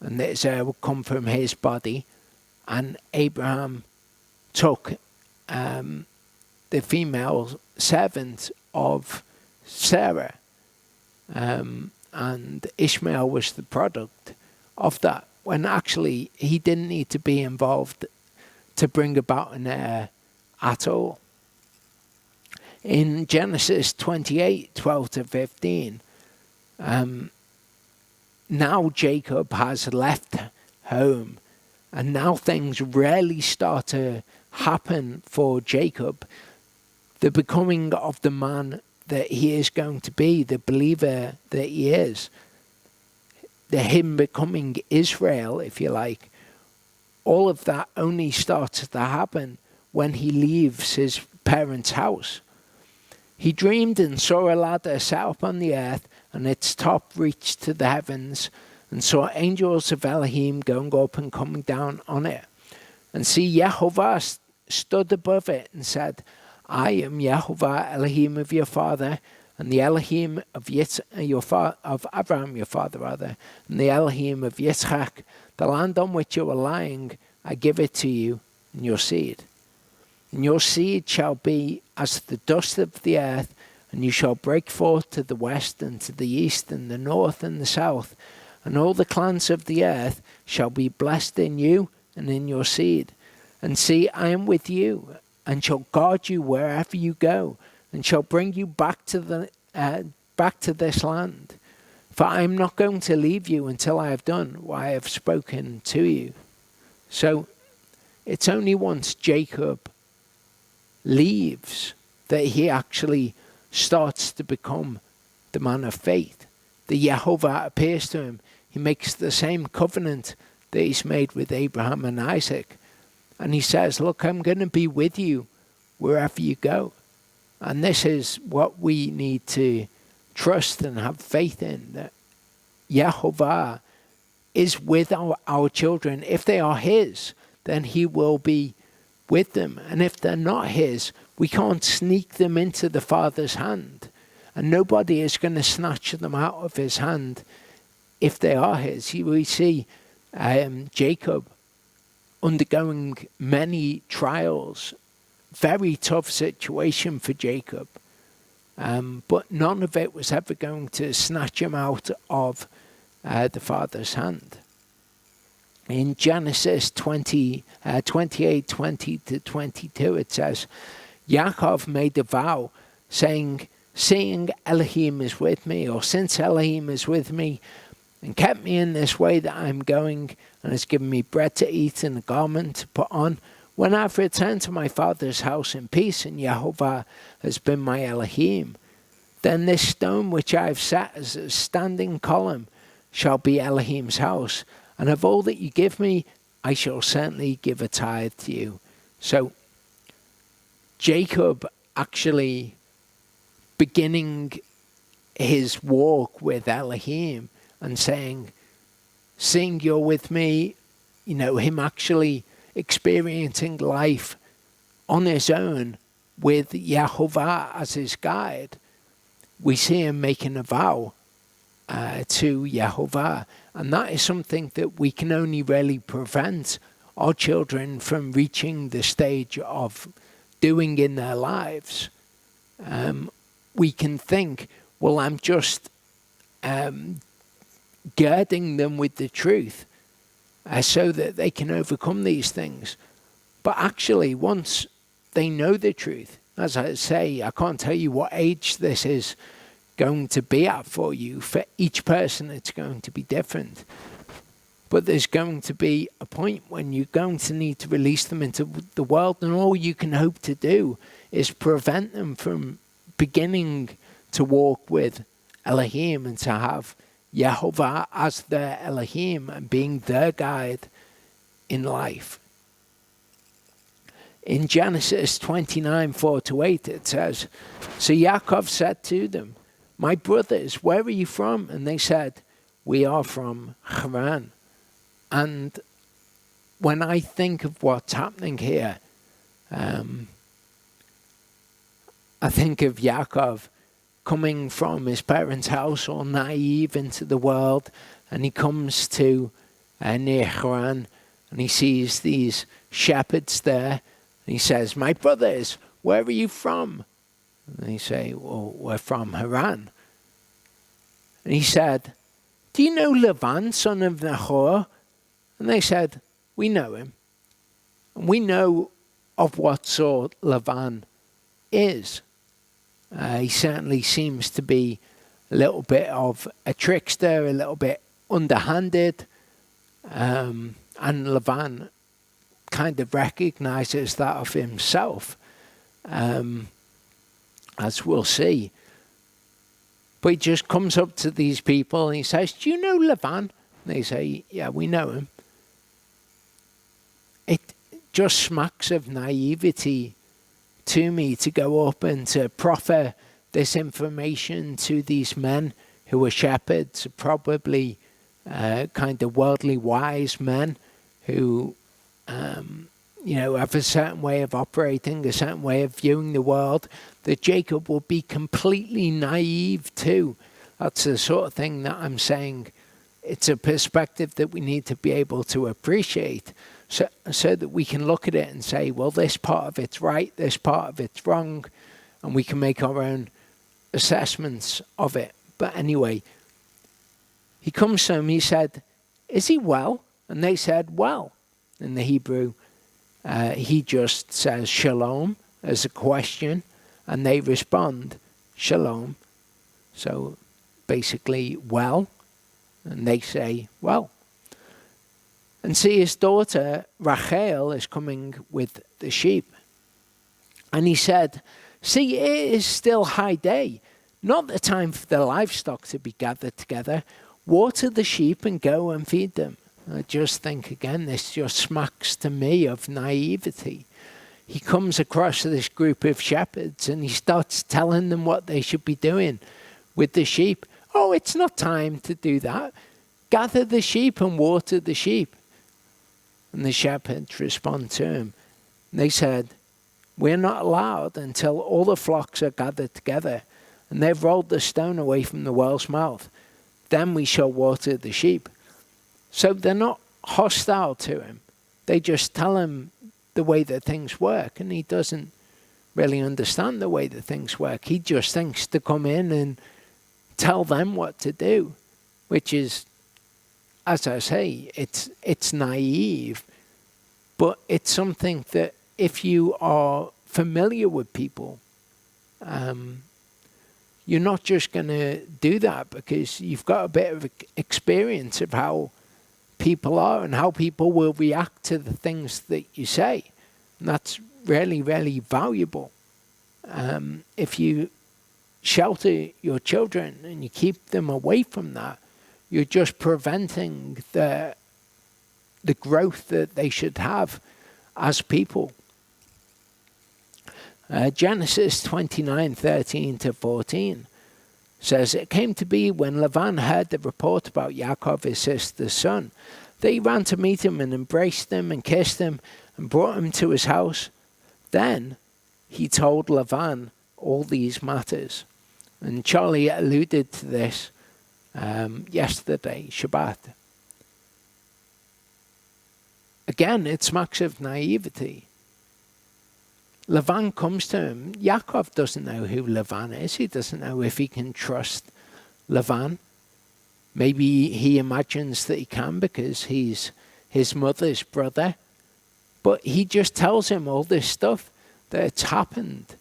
S1: and that his heir would come from his body. And Abraham took the female servant of Sarah. And Ishmael was the product of that, when actually he didn't need to be involved to bring about an heir at all. In Genesis 28:12-15, now Jacob has left home, and now things really start to happen for Jacob. The becoming of the man that he is going to be, the believer that he is, him becoming Israel, if you like, all of that only starts to happen when he leaves his parents' house. He dreamed and saw a ladder set up on the earth, and its top reached to the heavens, and saw angels of Elohim going up and coming down on it. And see, Yehovah stood above it and said, I am Yehovah, Elohim of your father, and the Elohim of Abraham, your father, and the Elohim of Yitzchak. The land on which you are lying, I give it to you and your seed. And your seed shall be as the dust of the earth, and you shall break forth to the west and to the east and the north and the south. And all the clans of the earth shall be blessed in you and in your seed. And see, I am with you, and shall guard you wherever you go, and shall bring you back to this land. For I am not going to leave you until I have done what I have spoken to you. So it's only once Jacob leaves that he actually starts to become the man of faith. The Yehovah appears to him. He makes the same covenant that he's made with Abraham and Isaac. And he says, look, I'm going to be with you wherever you go. And this is what we need to trust and have faith in, that Yehovah is with our children. If they are his, then he will be with them. And if they're not his, we can't sneak them into the Father's hand. And nobody is going to snatch them out of his hand if they are his. We see Jacob undergoing many trials. Very tough situation for Jacob. But none of it was ever going to snatch him out of the Father's hand. In Genesis 28:20-22, it says, Yaakov made a vow, saying, seeing Elohim is with me, or since Elohim is with me, and kept me in this way that I am going, and has given me bread to eat and a garment to put on, when I have returned to my father's house in peace, and Yehovah has been my Elohim, then this stone which I have set as a standing column shall be Elohim's house, and of all that you give me, I shall certainly give a tithe to you. So Jacob actually beginning his walk with Elohim and saying, seeing you're with me, him actually experiencing life on his own with Yehovah as his guide. We see him making a vow to Yehovah, and that is something that we can only really prevent our children from reaching the stage of doing in their lives. We can think, well, I'm just girding them with the truth so that they can overcome these things. But actually, once they know the truth, as I say, I can't tell you what age this is going to be at for you. For each person, it's going to be different. But there's going to be a point when you're going to need to release them into the world, and all you can hope to do is prevent them from beginning to walk with Elohim and to have Yehovah as their Elohim and being their guide in life. In Genesis 29:4-8, it says, so Yaakov said to them, my brothers, where are you from? And they said, we are from Haran. And when I think of what's happening here, I think of Yaakov coming from his parents' house all naive into the world, and he comes to near Haran, and he sees these shepherds there, and he says, my brothers, where are you from? And they say, well, we're from Haran. And he said, do you know Laban, son of Nahor? And they said, we know him. And we know of what sort Laban is. He certainly seems to be a little bit of a trickster, a little bit underhanded. And Laban kind of recognizes that of himself, as we'll see. But he just comes up to these people and he says, do you know Laban? And they say, yeah, we know him. It just smacks of naivety to me to go up and to proffer this information to these men who are shepherds, probably kind of worldly wise men who, have a certain way of operating, a certain way of viewing the world that Jacob will be completely naive to. That's the sort of thing that I'm saying. It's a perspective that we need to be able to appreciate so that we can look at it and say, well, this part of it's right, this part of it's wrong, and we can make our own assessments of it. But anyway, he comes to them, he said, is he well? And they said, well. In the Hebrew, he just says shalom as a question, and they respond, shalom. So basically, well, and they say, well. And see, his daughter Rachel is coming with the sheep. And he said, see, it is still high day, not the time for the livestock to be gathered together. Water the sheep and go and feed them. I just think, again, this just smacks to me of naivety. He comes across this group of shepherds and he starts telling them what they should be doing with the sheep. Oh, it's not time to do that. Gather the sheep and water the sheep. And the shepherds respond to him. They said, we're not allowed until all the flocks are gathered together and they've rolled the stone away from the well's mouth. Then we shall water the sheep. So they're not hostile to him. They just tell him the way that things work, and he doesn't really understand the way that things work. He just thinks to come in and tell them what to do, which is, as I say, it's naive, but it's something that if you are familiar with people, you're not just going to do that because you've got a bit of experience of how people are and how people will react to the things that you say. And that's really, really valuable. If you shelter your children and you keep them away from that, you're just preventing the growth that they should have as people. Genesis 29:13-14 says, it came to be when Laban heard the report about Yaakov, his sister's son, that he ran to meet him and embraced him and kissed him and brought him to his house. Then he told Laban all these matters. And Charlie alluded to this yesterday, Shabbat. Again, it smacks of naivety. Laban comes to him. Yaakov doesn't know who Laban is. He doesn't know if he can trust Laban. Maybe he imagines that he can because he's his mother's brother. But he just tells him all this stuff that's happened.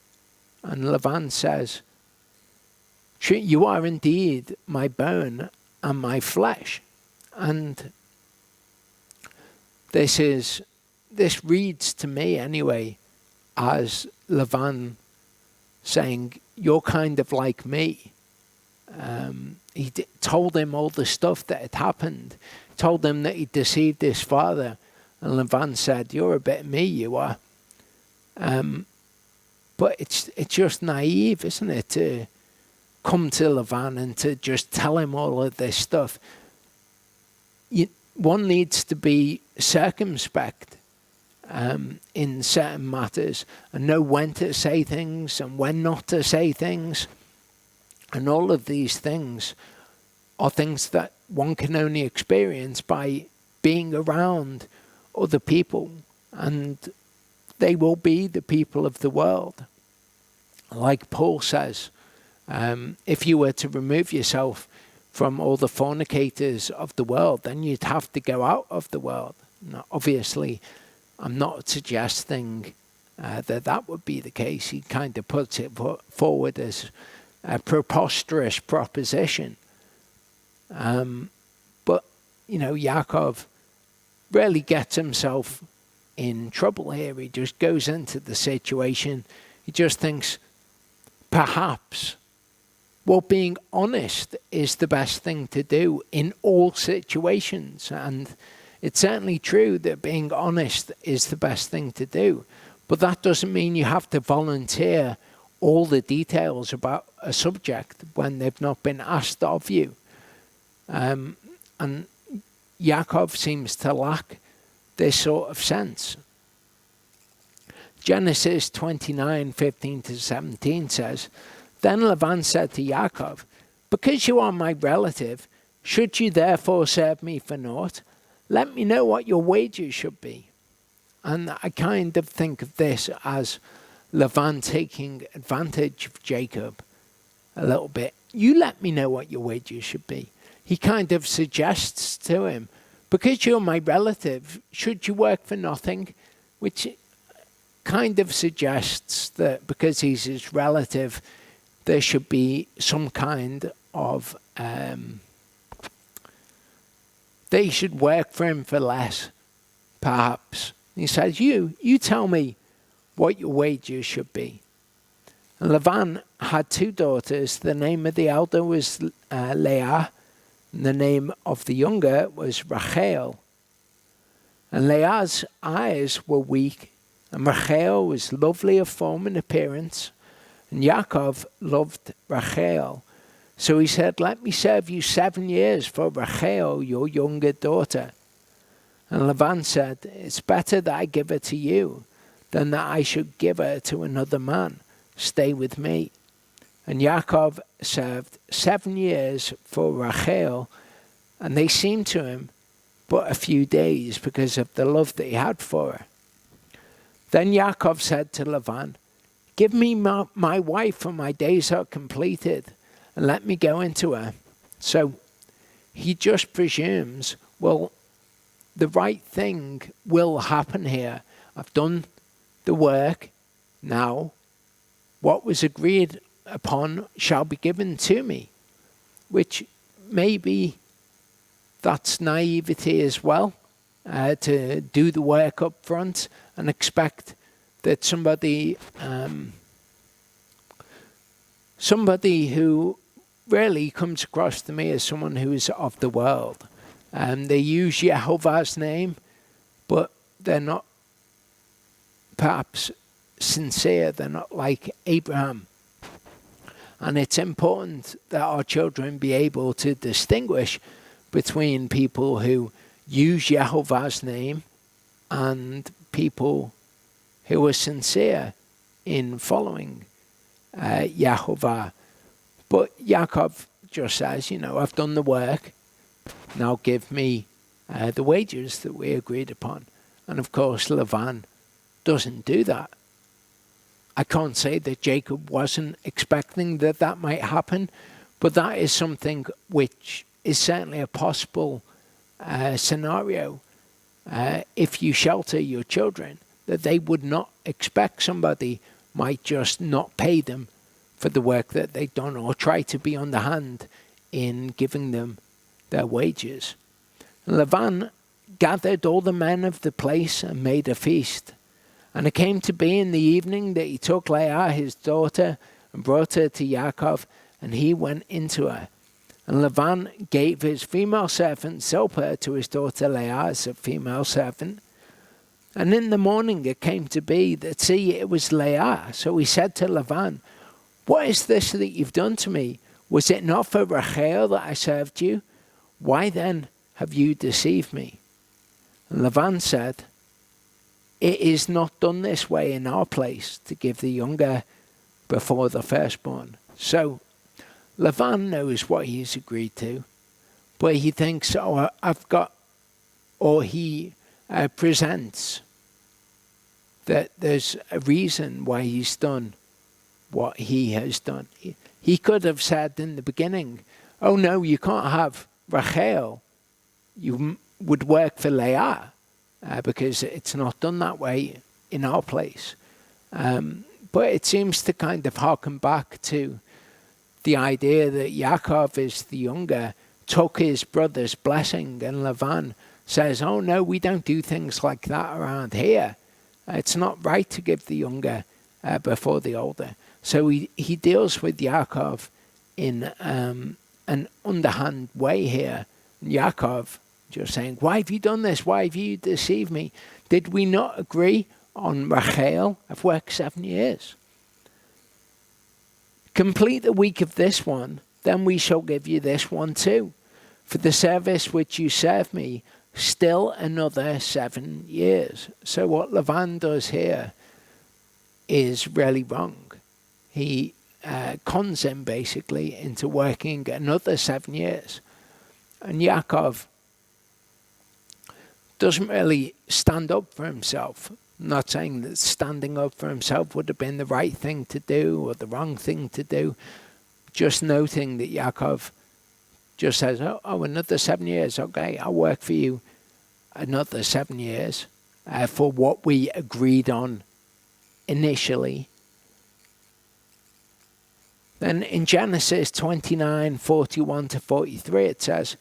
S1: And Laban says, you are indeed my bone and my flesh. And this reads to me anyway as Laban saying, you're kind of like me. He told him all the stuff that had happened. Told him that he deceived his father. And Laban said, you're a bit me, you are. But it's just naive, isn't it, to come to Laban and to just tell him all of this stuff. One needs to be circumspect in certain matters and know when to say things and when not to say things. And all of these things are things that one can only experience by being around other people and they will be the people of the world. Like Paul says, if you were to remove yourself from all the fornicators of the world, then you'd have to go out of the world. Now, obviously, I'm not suggesting that would be the case. He kind of puts it forward as a preposterous proposition. But, Yaakov really gets himself in trouble here. He just goes into the situation. He just thinks, perhaps, being honest is the best thing to do in all situations. And it's certainly true that being honest is the best thing to do. But that doesn't mean you have to volunteer all the details about a subject when they've not been asked of you. And Yaakov seems to lack this sort of sense. Genesis 29:15-17 says, Then Laban said to Yaakov, Because you are my relative, should you therefore serve me for naught? Let me know what your wages should be. And I kind of think of this as Laban taking advantage of Jacob a little bit. You let me know what your wages should be. He kind of suggests to him, because you're my relative, should you work for nothing? Which kind of suggests that because he's his relative, there should be some kind of, they should work for him for less, perhaps. He says, you tell me what your wages should be. And Laban had 2 daughters. The name of the elder was Leah, and the name of the younger was Rachel. And Leah's eyes were weak, and Rachel was lovely of form and appearance. And Yaakov loved Rachel. So he said, Let me serve you 7 years for Rachel, your younger daughter. And Laban said, It's better that I give her to you than that I should give her to another man. Stay with me. And Yaakov served 7 years for Rachel, and they seemed to him but a few days because of the love that he had for her. Then Yaakov said to Laban, Give me my wife, for my days are completed, and let me go into her. So he just presumes, well, the right thing will happen here. I've done the work. Now, what was agreed upon shall be given to me, which maybe that's naivety as well, to do the work up front and expect that somebody who really comes across to me as someone who is of the world. They use Jehovah's name, but they're not perhaps sincere. They're not like Abraham. And it's important that our children be able to distinguish between people who use Jehovah's name and people who are sincere in following Jehovah. But Yaakov just says, I've done the work. Now give me the wages that we agreed upon. And of course, Laban doesn't do that. I can't say that Jacob wasn't expecting that might happen, but that is something which is certainly a possible scenario. If you shelter your children, that they would not expect somebody might just not pay them for the work that they've done, or try to be underhand in giving them their wages. And Laban gathered all the men of the place and made a feast. And it came to be in the evening that he took Leah his daughter and brought her to Yaakov, and he went into her. And Laban gave his female servant Zilpah to his daughter Leah as a female servant. And in the morning it came to be that, see, it was Leah. So he said to Laban, What is this that you've done to me? Was it not for Rachel that I served you? Why then have you deceived me? And Laban said, It is not done this way in our place, to give the younger before the firstborn. So Laban knows what he's agreed to, but he thinks, he presents that there's a reason why he's done what he has done. He could have said in the beginning, oh no, you can't have Rachel. You would work for Leah, because it's not done that way in our place. But it seems to kind of harken back to the idea that Yaakov is the younger, took his brother's blessing, and Laban says, oh no, we don't do things like that around here. It's not right to give the younger before the older. So he deals with Yaakov in an underhand way here. Yaakov just saying, why have you done this? Why have you deceived me? Did we not agree on Rachel? I've worked 7 years. Complete the week of this one, then we shall give you this one too. For the service which you serve me, still another 7 years. So what Laban does here is really wrong. He cons him basically into working another 7 years. And Yaakov doesn't really stand up for himself. I'm not saying that standing up for himself would have been the right thing to do or the wrong thing to do. Just noting that Yaakov just says, oh, another 7 years. Okay, I'll work for you another 7 years for what we agreed on initially. Then in Genesis 29:41-43, it says,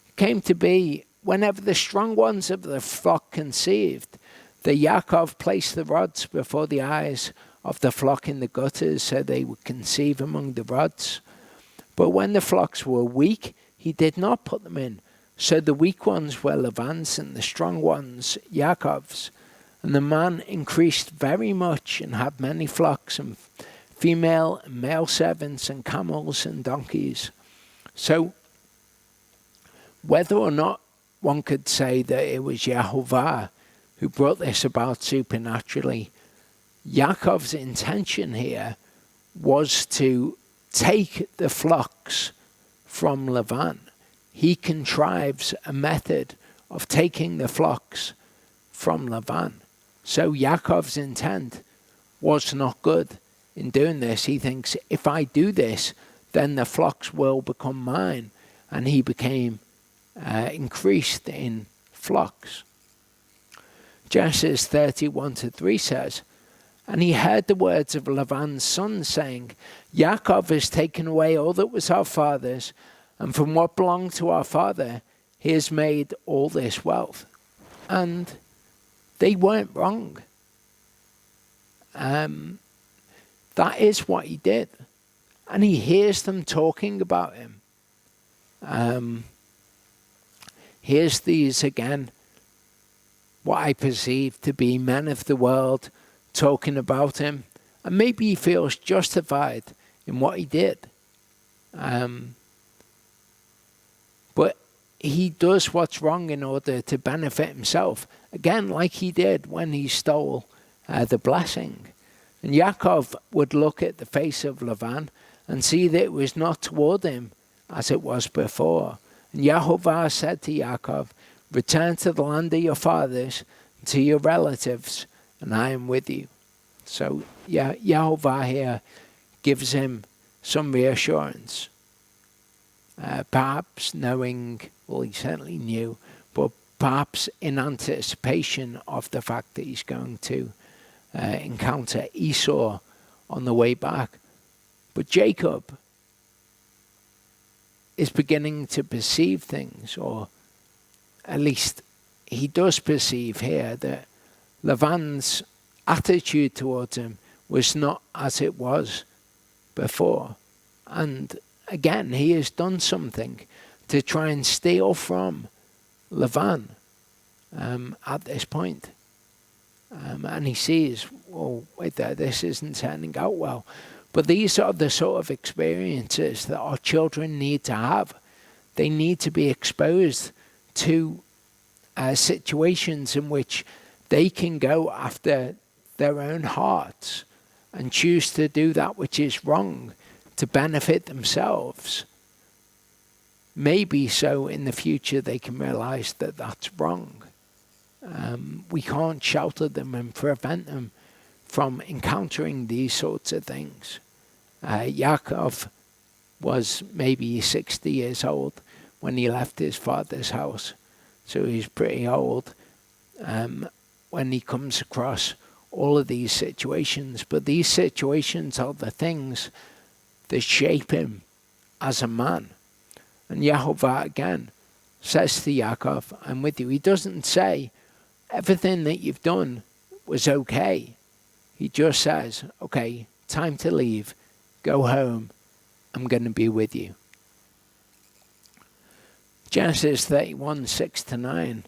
S1: it came to be, whenever the strong ones of the flock conceived, that Yaakov placed the rods before the eyes of the flock in the gutters, so they would conceive among the rods. But when the flocks were weak, he did not put them in. So the weak ones were Laban's, and the strong ones Yaakov's. And the man increased very much, and had many flocks, and female and male servants, and camels and donkeys. So whether or not one could say that it was Yehovah who brought this about supernaturally, Yaakov's intention here was to take the flocks from Laban. He contrives a method of taking the flocks from Laban. So Yaakov's intent was not good in doing this. He thinks, if I do this, then the flocks will become mine. And he became increased in flocks. Genesis 31:3 says, and he heard the words of Laban's son saying, Yaakov has taken away all that was our father's, and from what belonged to our father, he has made all this wealth. And they weren't wrong. That is what he did. And he hears them talking about him. Here's these, again, what I perceive to be men of the world talking about him. And maybe he feels justified in what he did. But he does what's wrong in order to benefit himself. Again, like he did when he stole the blessing. And Yaakov would look at the face of Laban and see that it was not toward him as it was before. And Yehovah said to Yaakov, return to the land of your fathers, to your relatives, and I am with you. So Yehovah here gives him some reassurance. Perhaps knowing, well, he certainly knew, but perhaps in anticipation of the fact that he's going to encounter Esau on the way back. But Jacob is beginning to perceive things, or at least he does perceive here that Laban's attitude towards him was not as it was before. And again, he has done something to try and steal from Laban at this point. And he sees, well, wait there, this isn't turning out well. But these are the sort of experiences that our children need to have. They need to be exposed to situations in which they can go after their own hearts and choose to do that which is wrong to benefit themselves. Maybe so in the future they can realize that that's wrong. We can't shelter them and prevent them from encountering these sorts of things. Yaakov was maybe 60 years old when he left his father's house. So he's pretty old when he comes across all of these situations. But these situations are the things that shape him as a man. And Yehovah again says to Yaakov, I'm with you. He doesn't say everything that you've done was okay. He just says, okay, time to leave. Go home. I'm going to be with you. Genesis 31, 6-9.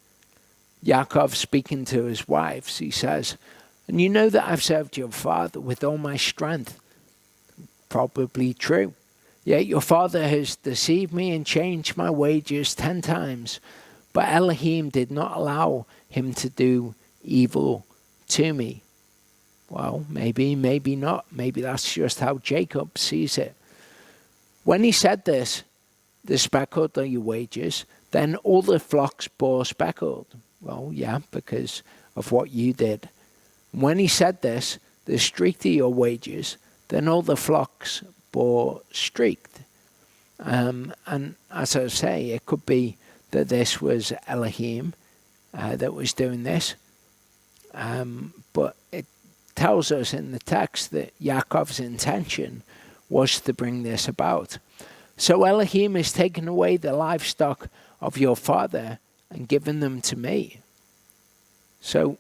S1: Yaakov speaking to his wives, he says, and you know that I've served your father with all my strength. Probably true. Yet your father has deceived me and changed my wages 10 times. But Elohim did not allow him to do evil to me. Well, maybe not. Maybe that's just how Jacob sees it. When he said this, the speckled are your wages, then all the flocks bore speckled. Well, yeah, because of what you did. When he said this, the streaked are your wages, then all the flocks bore streaked. And as I say, it could be that this was Elohim that was doing this. But it tells us in the text that Yaakov's intention was to bring this about. So Elohim has taken away the livestock of your father and given them to me. So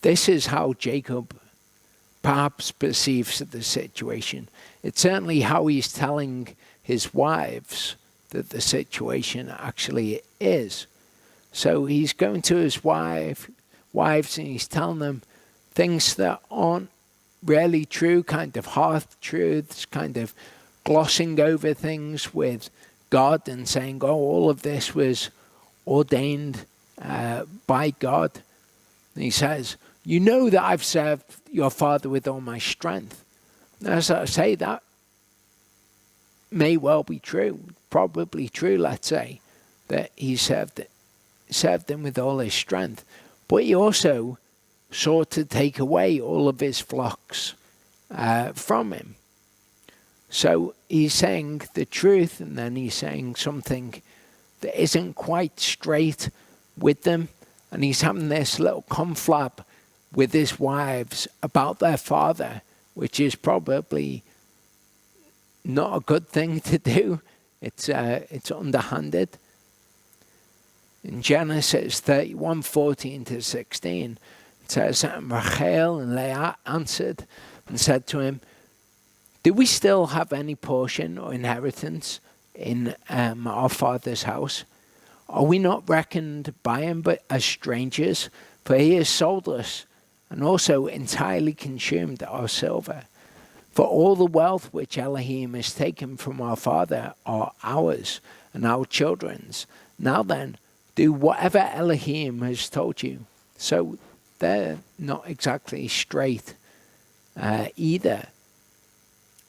S1: this is how Jacob perhaps perceives the situation. It's certainly how he's telling his wives that the situation actually is. So he's going to his wives and he's telling them things that aren't really true, kind of half truths, kind of glossing over things with God and saying, oh, all of this was ordained by God. And he says, you know that I've served your father with all my strength. As I say, that may well be true, probably true, let's say, that he served him with all his strength. But he also sought to take away all of his flocks from him. So he's saying the truth, and then he's saying something that isn't quite straight with them. And he's having this little conflab with his wives about their father, which is probably not a good thing to do. It's underhanded. In Genesis 31, 14-16, it says, and Rachel and Leah answered and said to him, do we still have any portion or inheritance in our father's house? Are we not reckoned by him but as strangers? For he has sold us and also entirely consumed our silver. For all the wealth which Elohim has taken from our father are ours and our children's. Now then, do whatever Elohim has told you. So they're not exactly straight either.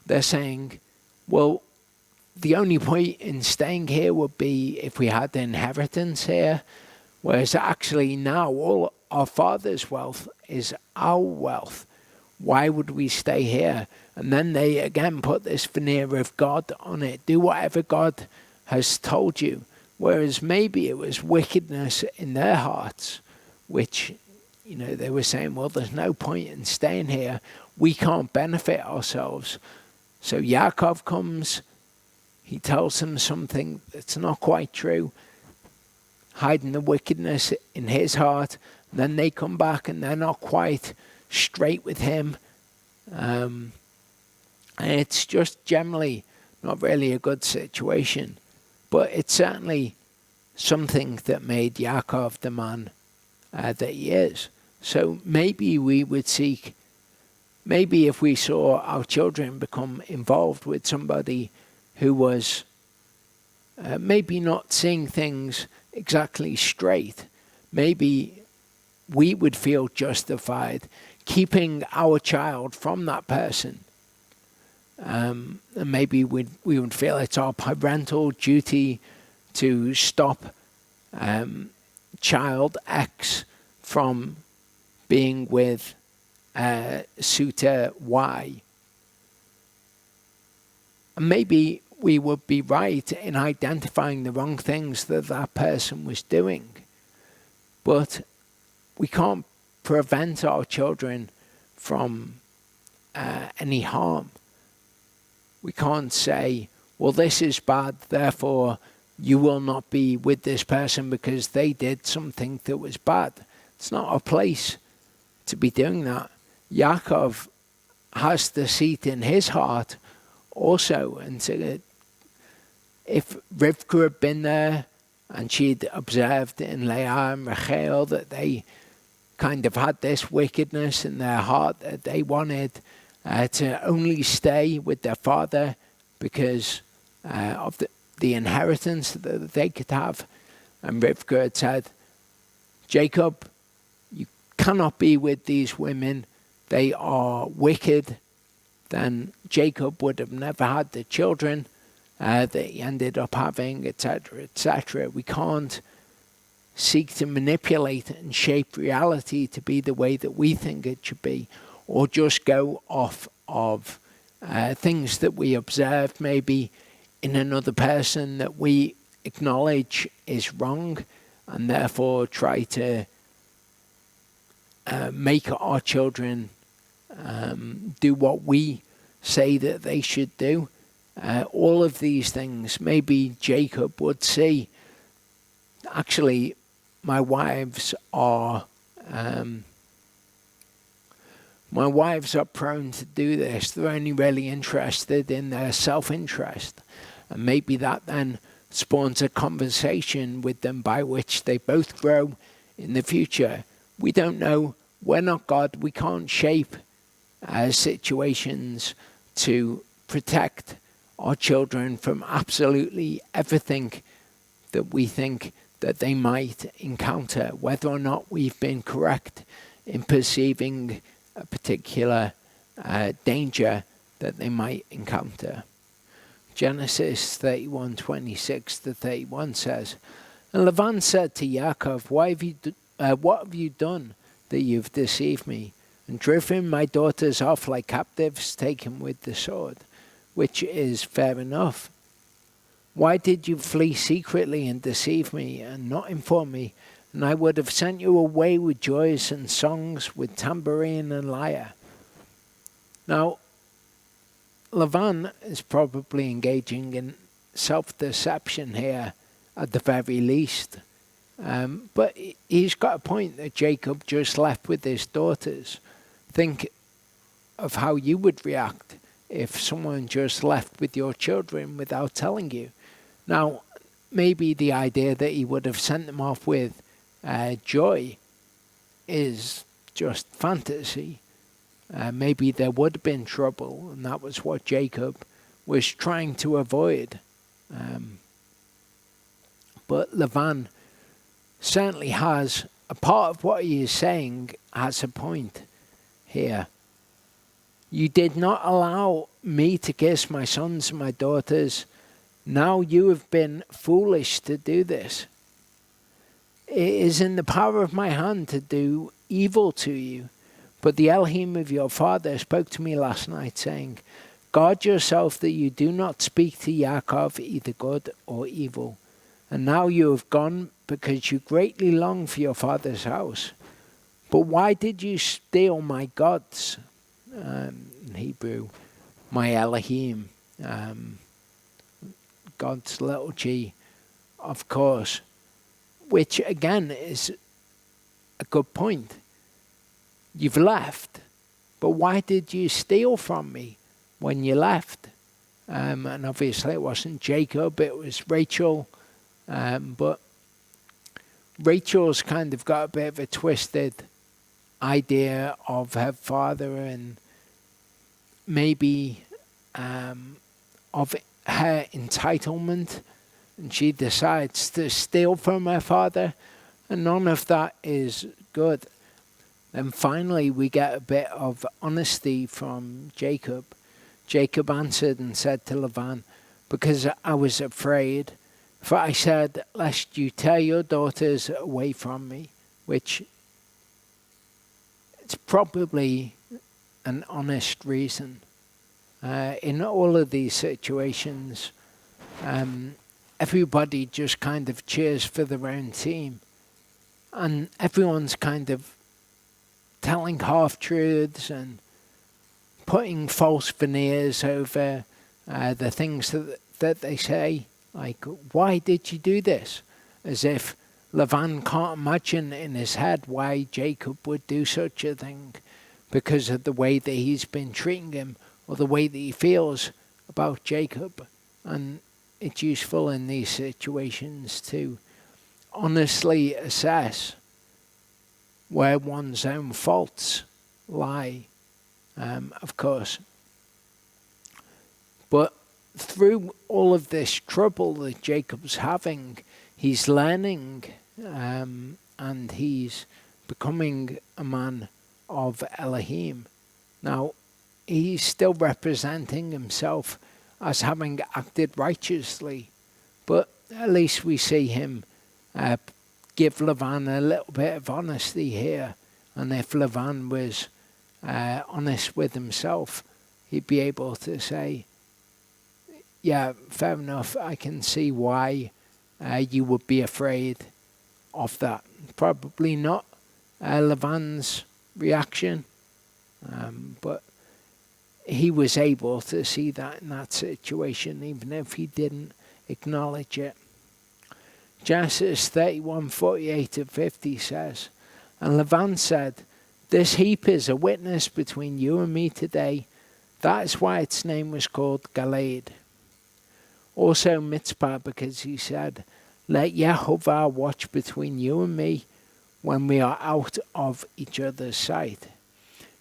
S1: They're saying, well, the only point in staying here would be if we had the inheritance here, whereas actually now all our father's wealth is our wealth. Why would we stay here? And then they again put this veneer of God on it. Do whatever God has told you. Whereas maybe it was wickedness in their hearts, which, they were saying, well, there's no point in staying here. We can't benefit ourselves. So Yaakov comes, he tells them something that's not quite true, hiding the wickedness in his heart. And then they come back and they're not quite straight with him. And it's just generally not really a good situation. But it's certainly something that made Yaakov the man that he is. So maybe we would seek, maybe if we saw our children become involved with somebody who was maybe not seeing things exactly straight, maybe we would feel justified keeping our child from that person. And maybe we would feel it's our parental duty to stop child X from being with suitor Y. And maybe we would be right in identifying the wrong things that that person was doing. But we can't prevent our children from any harm. We can't say, well, this is bad, therefore you will not be with this person because they did something that was bad. It's not our place to be doing that. Yaakov has deceit in his heart also, and so if Rivka had been there and she'd observed in Leah and Rachel that they kind of had this wickedness in their heart, that they wanted to only stay with their father because of the inheritance that they could have. And Rivka had said, Jacob, you cannot be with these women. They are wicked. Then Jacob would have never had the children that he ended up having, etc., etc. We can't seek to manipulate and shape reality to be the way that we think it should be, or just go off of things that we observe maybe in another person that we acknowledge is wrong, and therefore try to make our children do what we say that they should do. All of these things, maybe Jacob would see, actually, my wives are prone to do this. They're only really interested in their self-interest. And maybe that then spawns a conversation with them by which they both grow in the future. We don't know. We're not God. We can't shape situations to protect our children from absolutely everything that we think that they might encounter, whether or not we've been correct in perceiving a particular danger that they might encounter. Genesis 31:26-31 says, And Laban said to Yaakov, what have you done that you've deceived me, and driven my daughters off like captives taken with the sword? Which is fair enough. Why did you flee secretly and deceive me and not inform me? And I would have sent you away with joys and songs, with tambourine and lyre. Now, Laban is probably engaging in self-deception here at the very least. But he's got a point that Jacob just left with his daughters. Think of how you would react if someone just left with your children without telling you. Now, maybe the idea that he would have sent them off with joy is just fantasy. Maybe there would have been trouble, and that was what Jacob was trying to avoid. But Laban certainly has a part of what he is saying has a point here. You did not allow me to kiss my sons and my daughters. Now you have been foolish to do this. It is in the power of my hand to do evil to you. But the Elohim of your father spoke to me last night, saying, Guard yourself that you do not speak to Yaakov either good or evil. And now you have gone because you greatly long for your father's house. But why did you steal my gods? In Hebrew, my Elohim. God's little g, of course. Which again is a good point. You've left, but why did you steal from me when you left? And obviously it wasn't Jacob, it was Rachel. But Rachel's kind of got a bit of a twisted idea of her father, and maybe of her entitlement, and she decides to steal from her father, and none of that is good. Then finally we get a bit of honesty from Jacob. Jacob answered and said to Laban, Because I was afraid For I said, lest you tear your daughters away from me, which it's probably an honest reason. In all of these situations, everybody just kind of cheers for their own team. And everyone's kind of telling half-truths and putting false veneers over the things that they say. Like, why did you do this? As if Laban can't imagine in his head why Jacob would do such a thing because of the way that he's been treating him or the way that he feels about Jacob. And it's useful in these situations to honestly assess where one's own faults lie, of course. But through all of this trouble that Jacob's having, he's learning and he's becoming a man of Elohim. Now, he's still representing himself as having acted righteously, but at least we see him give Laban a little bit of honesty here. And if Laban was honest with himself, he'd be able to say, yeah, fair enough, I can see why you would be afraid of that. Probably not Laban's reaction, but he was able to see that in that situation, even if he didn't acknowledge it. Genesis 31:48-50 says, and Laban said, this heap is a witness between you and me today. That is why its name was called Galeed. Also Mitzpah, because he said, let Yehovah watch between you and me when we are out of each other's sight.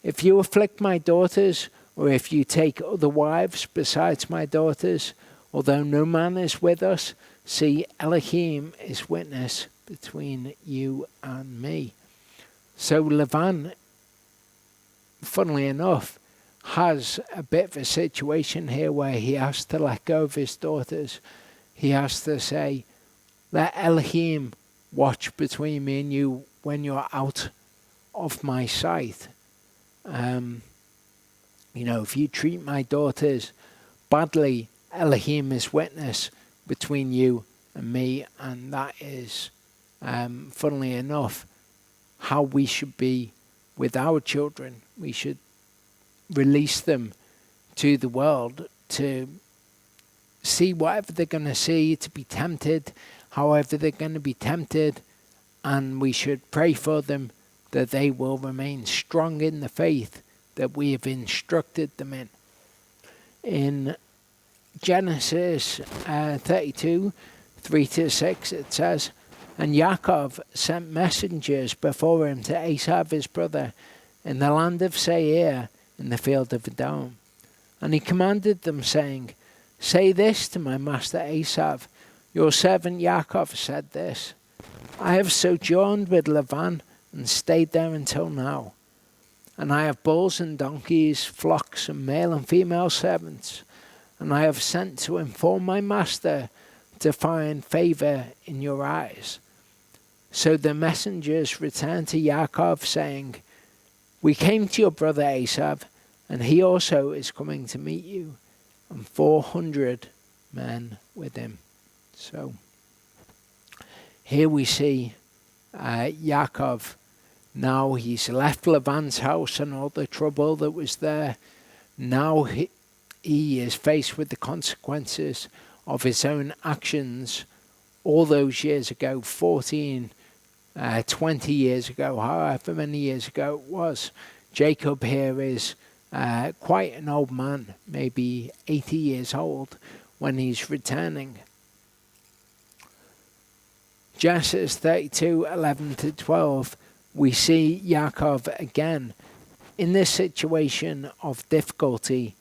S1: If you afflict my daughters, or if you take other wives besides my daughters, although no man is with us, see, Elohim is witness between you and me. So Laban, funnily enough, has a bit of a situation here where he has to let go of his daughters. He has to say, let Elohim watch between me and you when you're out of my sight. If you treat my daughters badly, Elohim is witness between you and me, and that is, funnily enough, how we should be with our children. We should release them to the world to see whatever they're going to see, to be tempted, however they're going to be tempted, and we should pray for them that they will remain strong in the faith that we have instructed them in. In Genesis 32:3-6, it says, and Yaakov sent messengers before him to Esau his brother in the land of Seir in the field of Edom. And he commanded them, saying, say this to my master Esau, your servant Yaakov said this, I have sojourned with Laban and stayed there until now. And I have bulls and donkeys, flocks and male and female servants. And I have sent to inform my master to find favor in your eyes. So the messengers returned to Yaakov, saying, we came to your brother Esau, and he also is coming to meet you, and 400 men with him. So here we see Yaakov. Now he's left Laban's house and all the trouble that was there. Now he is faced with the consequences of his own actions all those years ago, 14, 20 years ago, however many years ago it was. Jacob here is quite an old man, maybe 80 years old, when he's returning. Genesis 32:11-12, we see Yaakov again. In this situation of difficulty,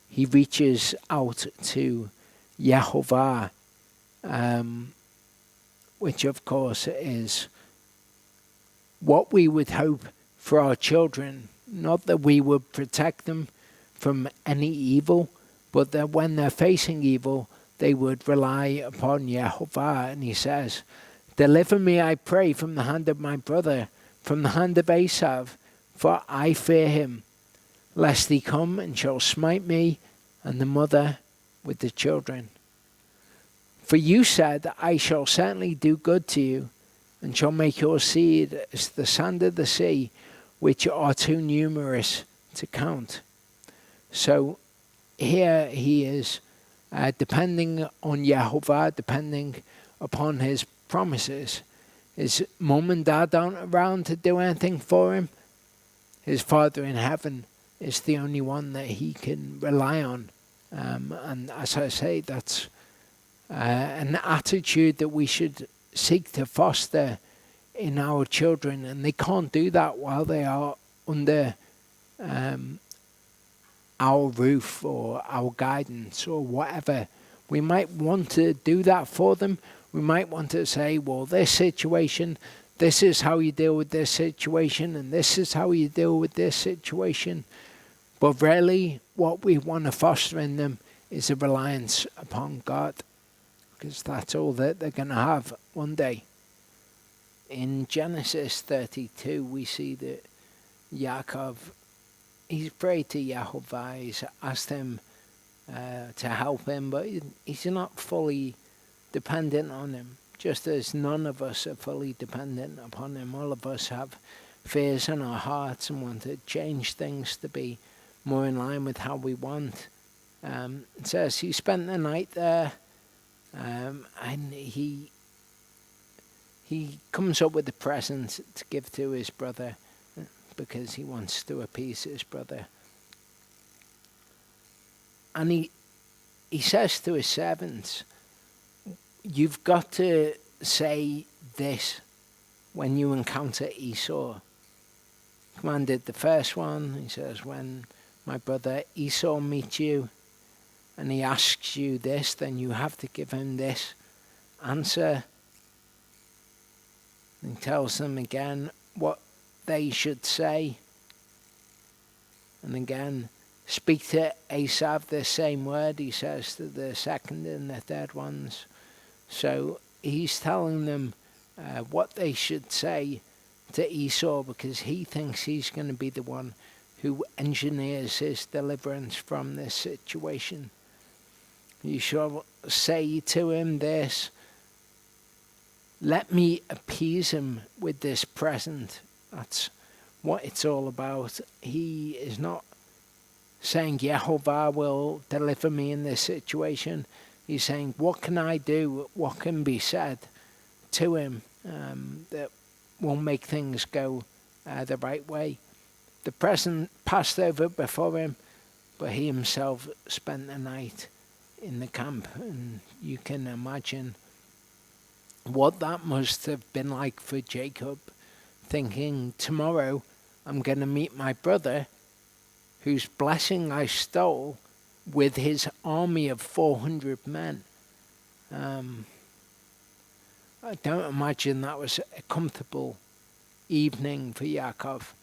S1: he reaches out to Yehovah, which of course is what we would hope for our children. Not that we would protect them from any evil, but that when they're facing evil, they would rely upon Yehovah. And he says, deliver me, I pray, from the hand of my brother, from the hand of Esau, for I fear him, lest he come and shall smite me and the mother with the children. For you said, I shall certainly do good to you, and shall make your seed as the sand of the sea, which are too numerous to count. So here he is depending on Yehovah, depending upon his promises. His mum and dad aren't around to do anything for him. His Father in heaven is the only one that he can rely on. And as I say, that's an attitude that we should seek to foster in our children. And they can't do that while they are under our roof or our guidance or whatever. We might want to do that for them. We might want to say, well, this situation, this is how you deal with this situation, and this is how you deal with this situation. But really, what we want to foster in them is a reliance upon God, because that's all that they're going to have one day. In Genesis 32, we see that Yaakov, he's prayed to Yehovah, he's asked him to help him, but he's not fully dependent on him, just as none of us are fully dependent upon him. All of us have fears in our hearts and want to change things to be more in line with how we want. It says he spent the night there, and he comes up with a present to give to his brother because he wants to appease his brother. And he says to his servants, you've got to say this when you encounter Esau. Commanded the first one, he says, when my brother Esau meets you and he asks you this, then you have to give him this answer. And he tells them again what they should say. And again, speak to Esau the same word, he says to the second and the third ones. So he's telling them what they should say to Esau, because he thinks he's going to be the one who engineers his deliverance from this situation. You shall say to him this, let me appease him with this present. That's what it's all about. He is not saying Yehovah will deliver me in this situation. He's saying, what can I do? What can be said to him that will make things go the right way? The present passed over before him, but he himself spent the night in the camp. And you can imagine what that must have been like for Jacob, thinking, tomorrow I'm going to meet my brother, whose blessing I stole, with his army of 400 men. I don't imagine that was a comfortable evening for Yaakov.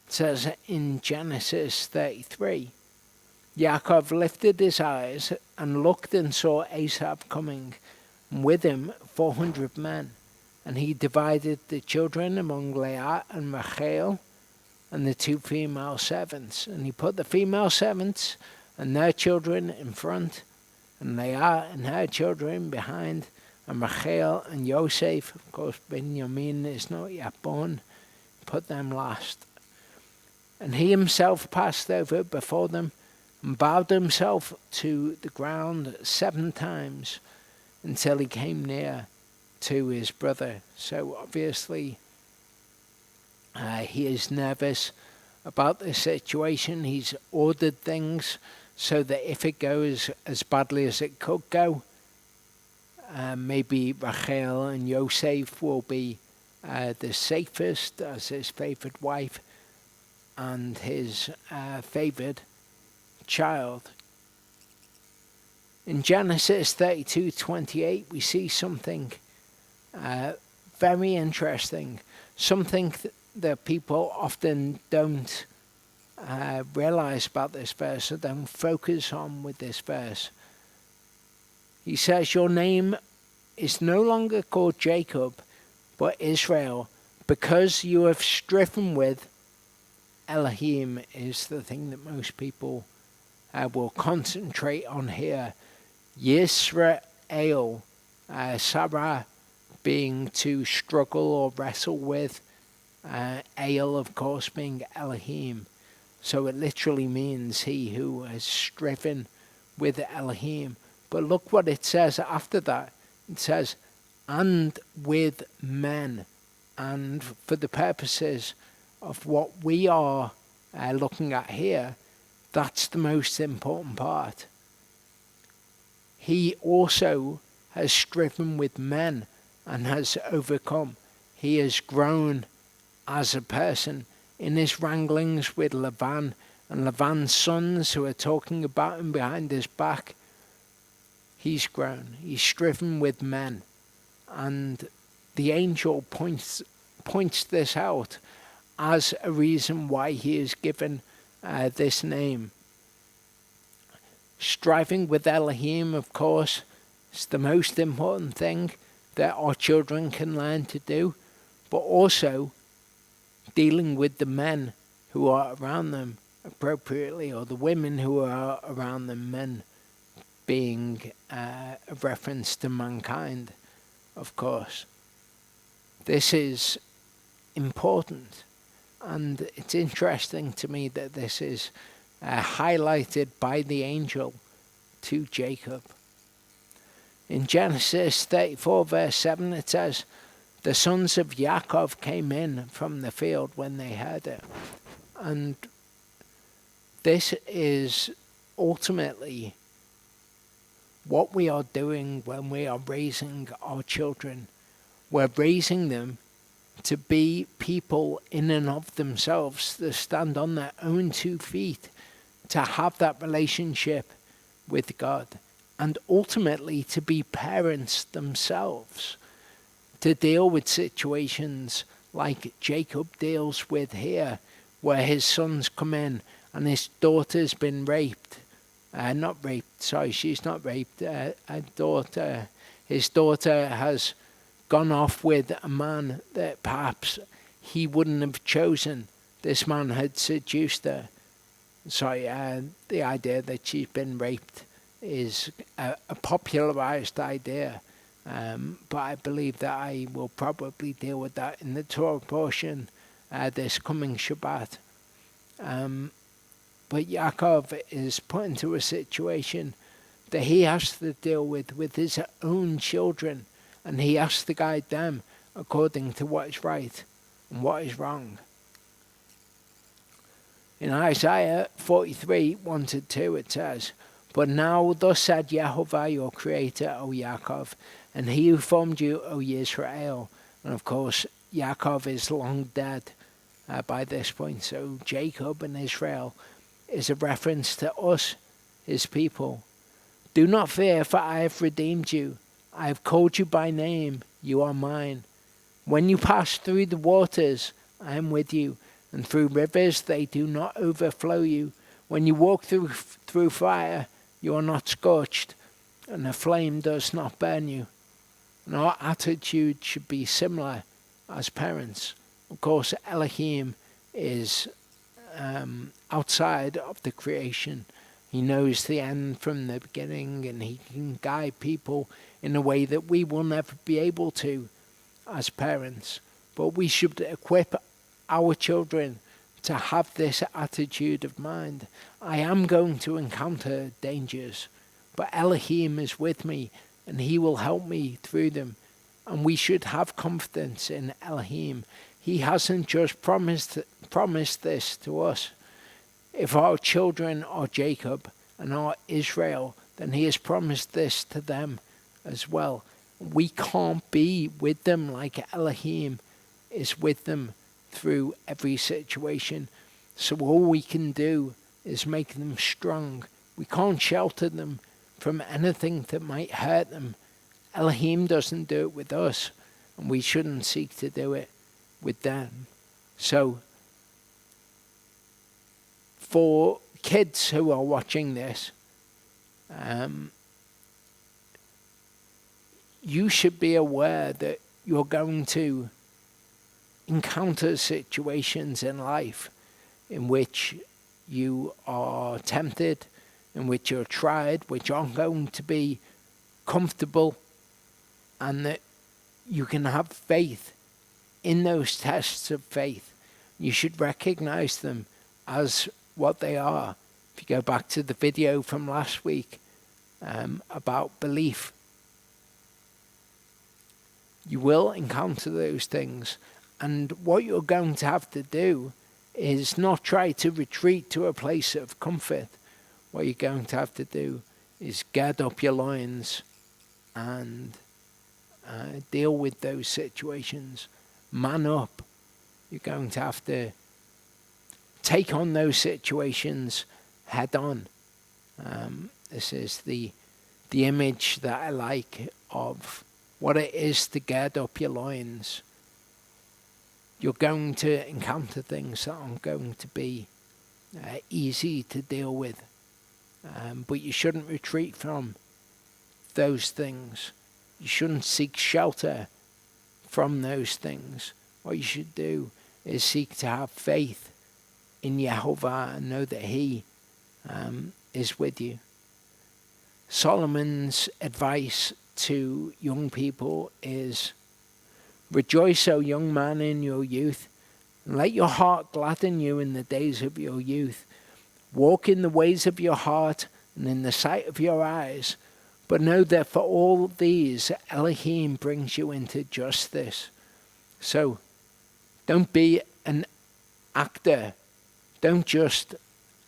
S1: It says in Genesis 33, Yaakov lifted his eyes and looked and saw Esau coming, and with him 400 men. And he divided the children among Leah and Rachel, and the two female servants. And he put the female servants and their children in front, and Leah and her children behind, and Rachel and Yosef, of course Benjamin is not yet born, put them last. And he himself passed over before them, and bowed himself to the ground 7 times, until he came near to his brother. So obviously he is nervous about the situation. He's ordered things so that if it goes as badly as it could go, maybe Rachel and Yosef will be the safest as his favored wife and his favored child. In Genesis 32:28, we see something very interesting, something that people often don't realize about this verse, or don't focus on with this verse. He says, your name is no longer called Jacob, but Israel, because you have striven with Elohim is the thing that most people will concentrate on here. Yisrael, Sarah being to struggle or wrestle with, El, of course, being Elohim. So it literally means he who has striven with Elohim. But look what it says after that. It says, and with men. And for the purposes of what we are looking at here, that's the most important part. He also has striven with men and has overcome. He has grown as a person in his wranglings with Laban and Laban's sons who are talking about him behind his back. He's grown. He's striven with men. And the angel points this out as a reason why he is given this name. Striving with Elohim, of course, is the most important thing that our children can learn to do, but also dealing with the men who are around them appropriately, or the women who are around them, men being a reference to mankind, of course. This is important, and it's interesting to me that this is highlighted by the angel to Jacob. In Genesis 34 verse 7 it says, the sons of Yaakov came in from the field when they heard it. And this is ultimately what we are doing when we are raising our children. We're raising them to be people in and of themselves, to stand on their own 2 feet, to have that relationship with God, and ultimately to be parents themselves, to deal with situations like Jacob deals with here, where his sons come in and his daughter's been raped. She's not raped. His daughter has gone off with a man that perhaps he wouldn't have chosen. This man had seduced her. The idea that she's been raped is a popularized idea, but I believe that I will probably deal with that in the Torah portion this coming Shabbat. But Yaakov is put into a situation that he has to deal with his own children, and he has to guide them according to what is right and what is wrong. In Isaiah 43, 1-2, it says, but now thus said Yehovah your creator, O Yaakov, and he who formed you, O Yisrael. And of course, Yaakov is long dead by this point. So Jacob and Israel is a reference to us, his people. Do not fear, for I have redeemed you. I have called you by name. You are mine. When you pass through the waters, I am with you. And through rivers, they do not overflow you. When you walk through fire, you are not scorched, and the flame does not burn you. And our attitude should be similar as parents. Of course, Elohim is outside of the creation. He knows the end from the beginning, and he can guide people in a way that we will never be able to as parents. But we should equip our children to have this attitude of mind. I am going to encounter dangers, but Elohim is with me, and he will help me through them. And we should have confidence in Elohim. He hasn't just promised this to us. If our children are Jacob and are Israel, then he has promised this to them as well. We can't be with them like Elohim is with them through every situation. So all we can do is make them strong. We can't shelter them from anything that might hurt them. Elohim doesn't do it with us, and we shouldn't seek to do it with them. So for kids who are watching this, you should be aware that you're going to encounter situations in life in which you are tempted, in which you're tried, which aren't going to be comfortable, and that you can have faith in those tests of faith. You should recognize them as what they are. If you go back to the video from last week about belief, you will encounter those things. And what you're going to have to do is not try to retreat to a place of comfort. What you're going to have to do is gird up your loins and deal with those situations. Man up. You're going to have to take on those situations head on. This is the image that I like of what it is to gird up your loins. You're going to encounter things that aren't going to be easy to deal with. But you shouldn't retreat from those things. You shouldn't seek shelter from those things. What you should do is seek to have faith in Yehovah and know that He is with you. Solomon's advice to young people is, rejoice, O young man, in your youth, and let your heart gladden you in the days of your youth. Walk in the ways of your heart and in the sight of your eyes, but know that for all these Elohim brings you into justice. So don't be an actor. Don't just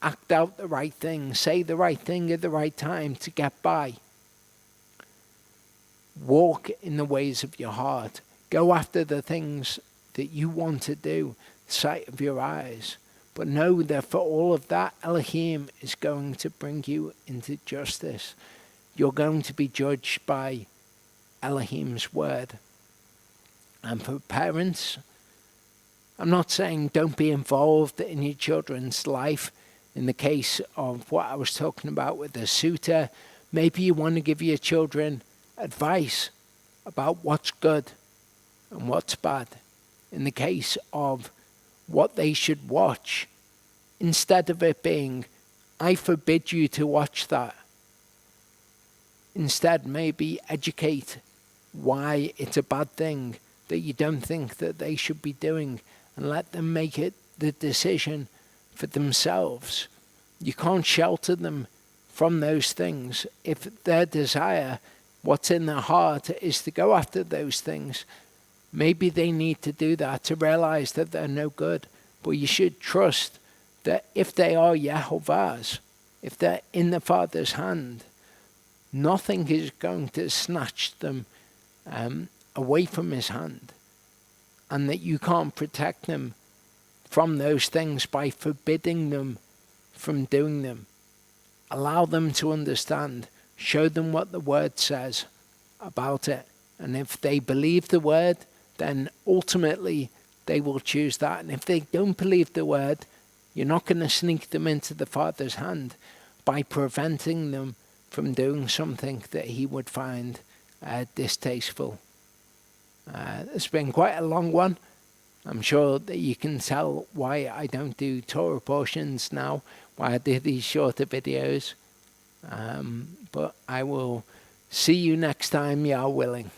S1: act out the right thing, say the right thing at the right time to get by. Walk in the ways of your heart. Go after the things that you want to do, sight of your eyes. But know that for all of that, Elohim is going to bring you into justice. You're going to be judged by Elohim's word. And for parents, I'm not saying don't be involved in your children's life. In the case of what I was talking about with the suitor, maybe you want to give your children advice about what's good and what's bad. In the case of what they should watch, instead of it being, I forbid you to watch that. Instead, maybe educate why it's a bad thing that you don't think that they should be doing, and let them make it the decision for themselves. You can't shelter them from those things. If their desire, what's in their heart, is to go after those things, maybe they need to do that to realize that they're no good. But you should trust that if they are Yehovah's, if they're in the Father's hand, nothing is going to snatch them away from His hand. And that you can't protect them from those things by forbidding them from doing them. Allow them to understand. Show them what the Word says about it. And if they believe the Word, then ultimately they will choose that. And if they don't believe the Word, you're not going to sneak them into the Father's hand by preventing them from doing something that He would find distasteful. It's been quite a long one. I'm sure that you can tell why I don't do Torah portions now, why I do these shorter videos. But I will see you next time, Yah willing.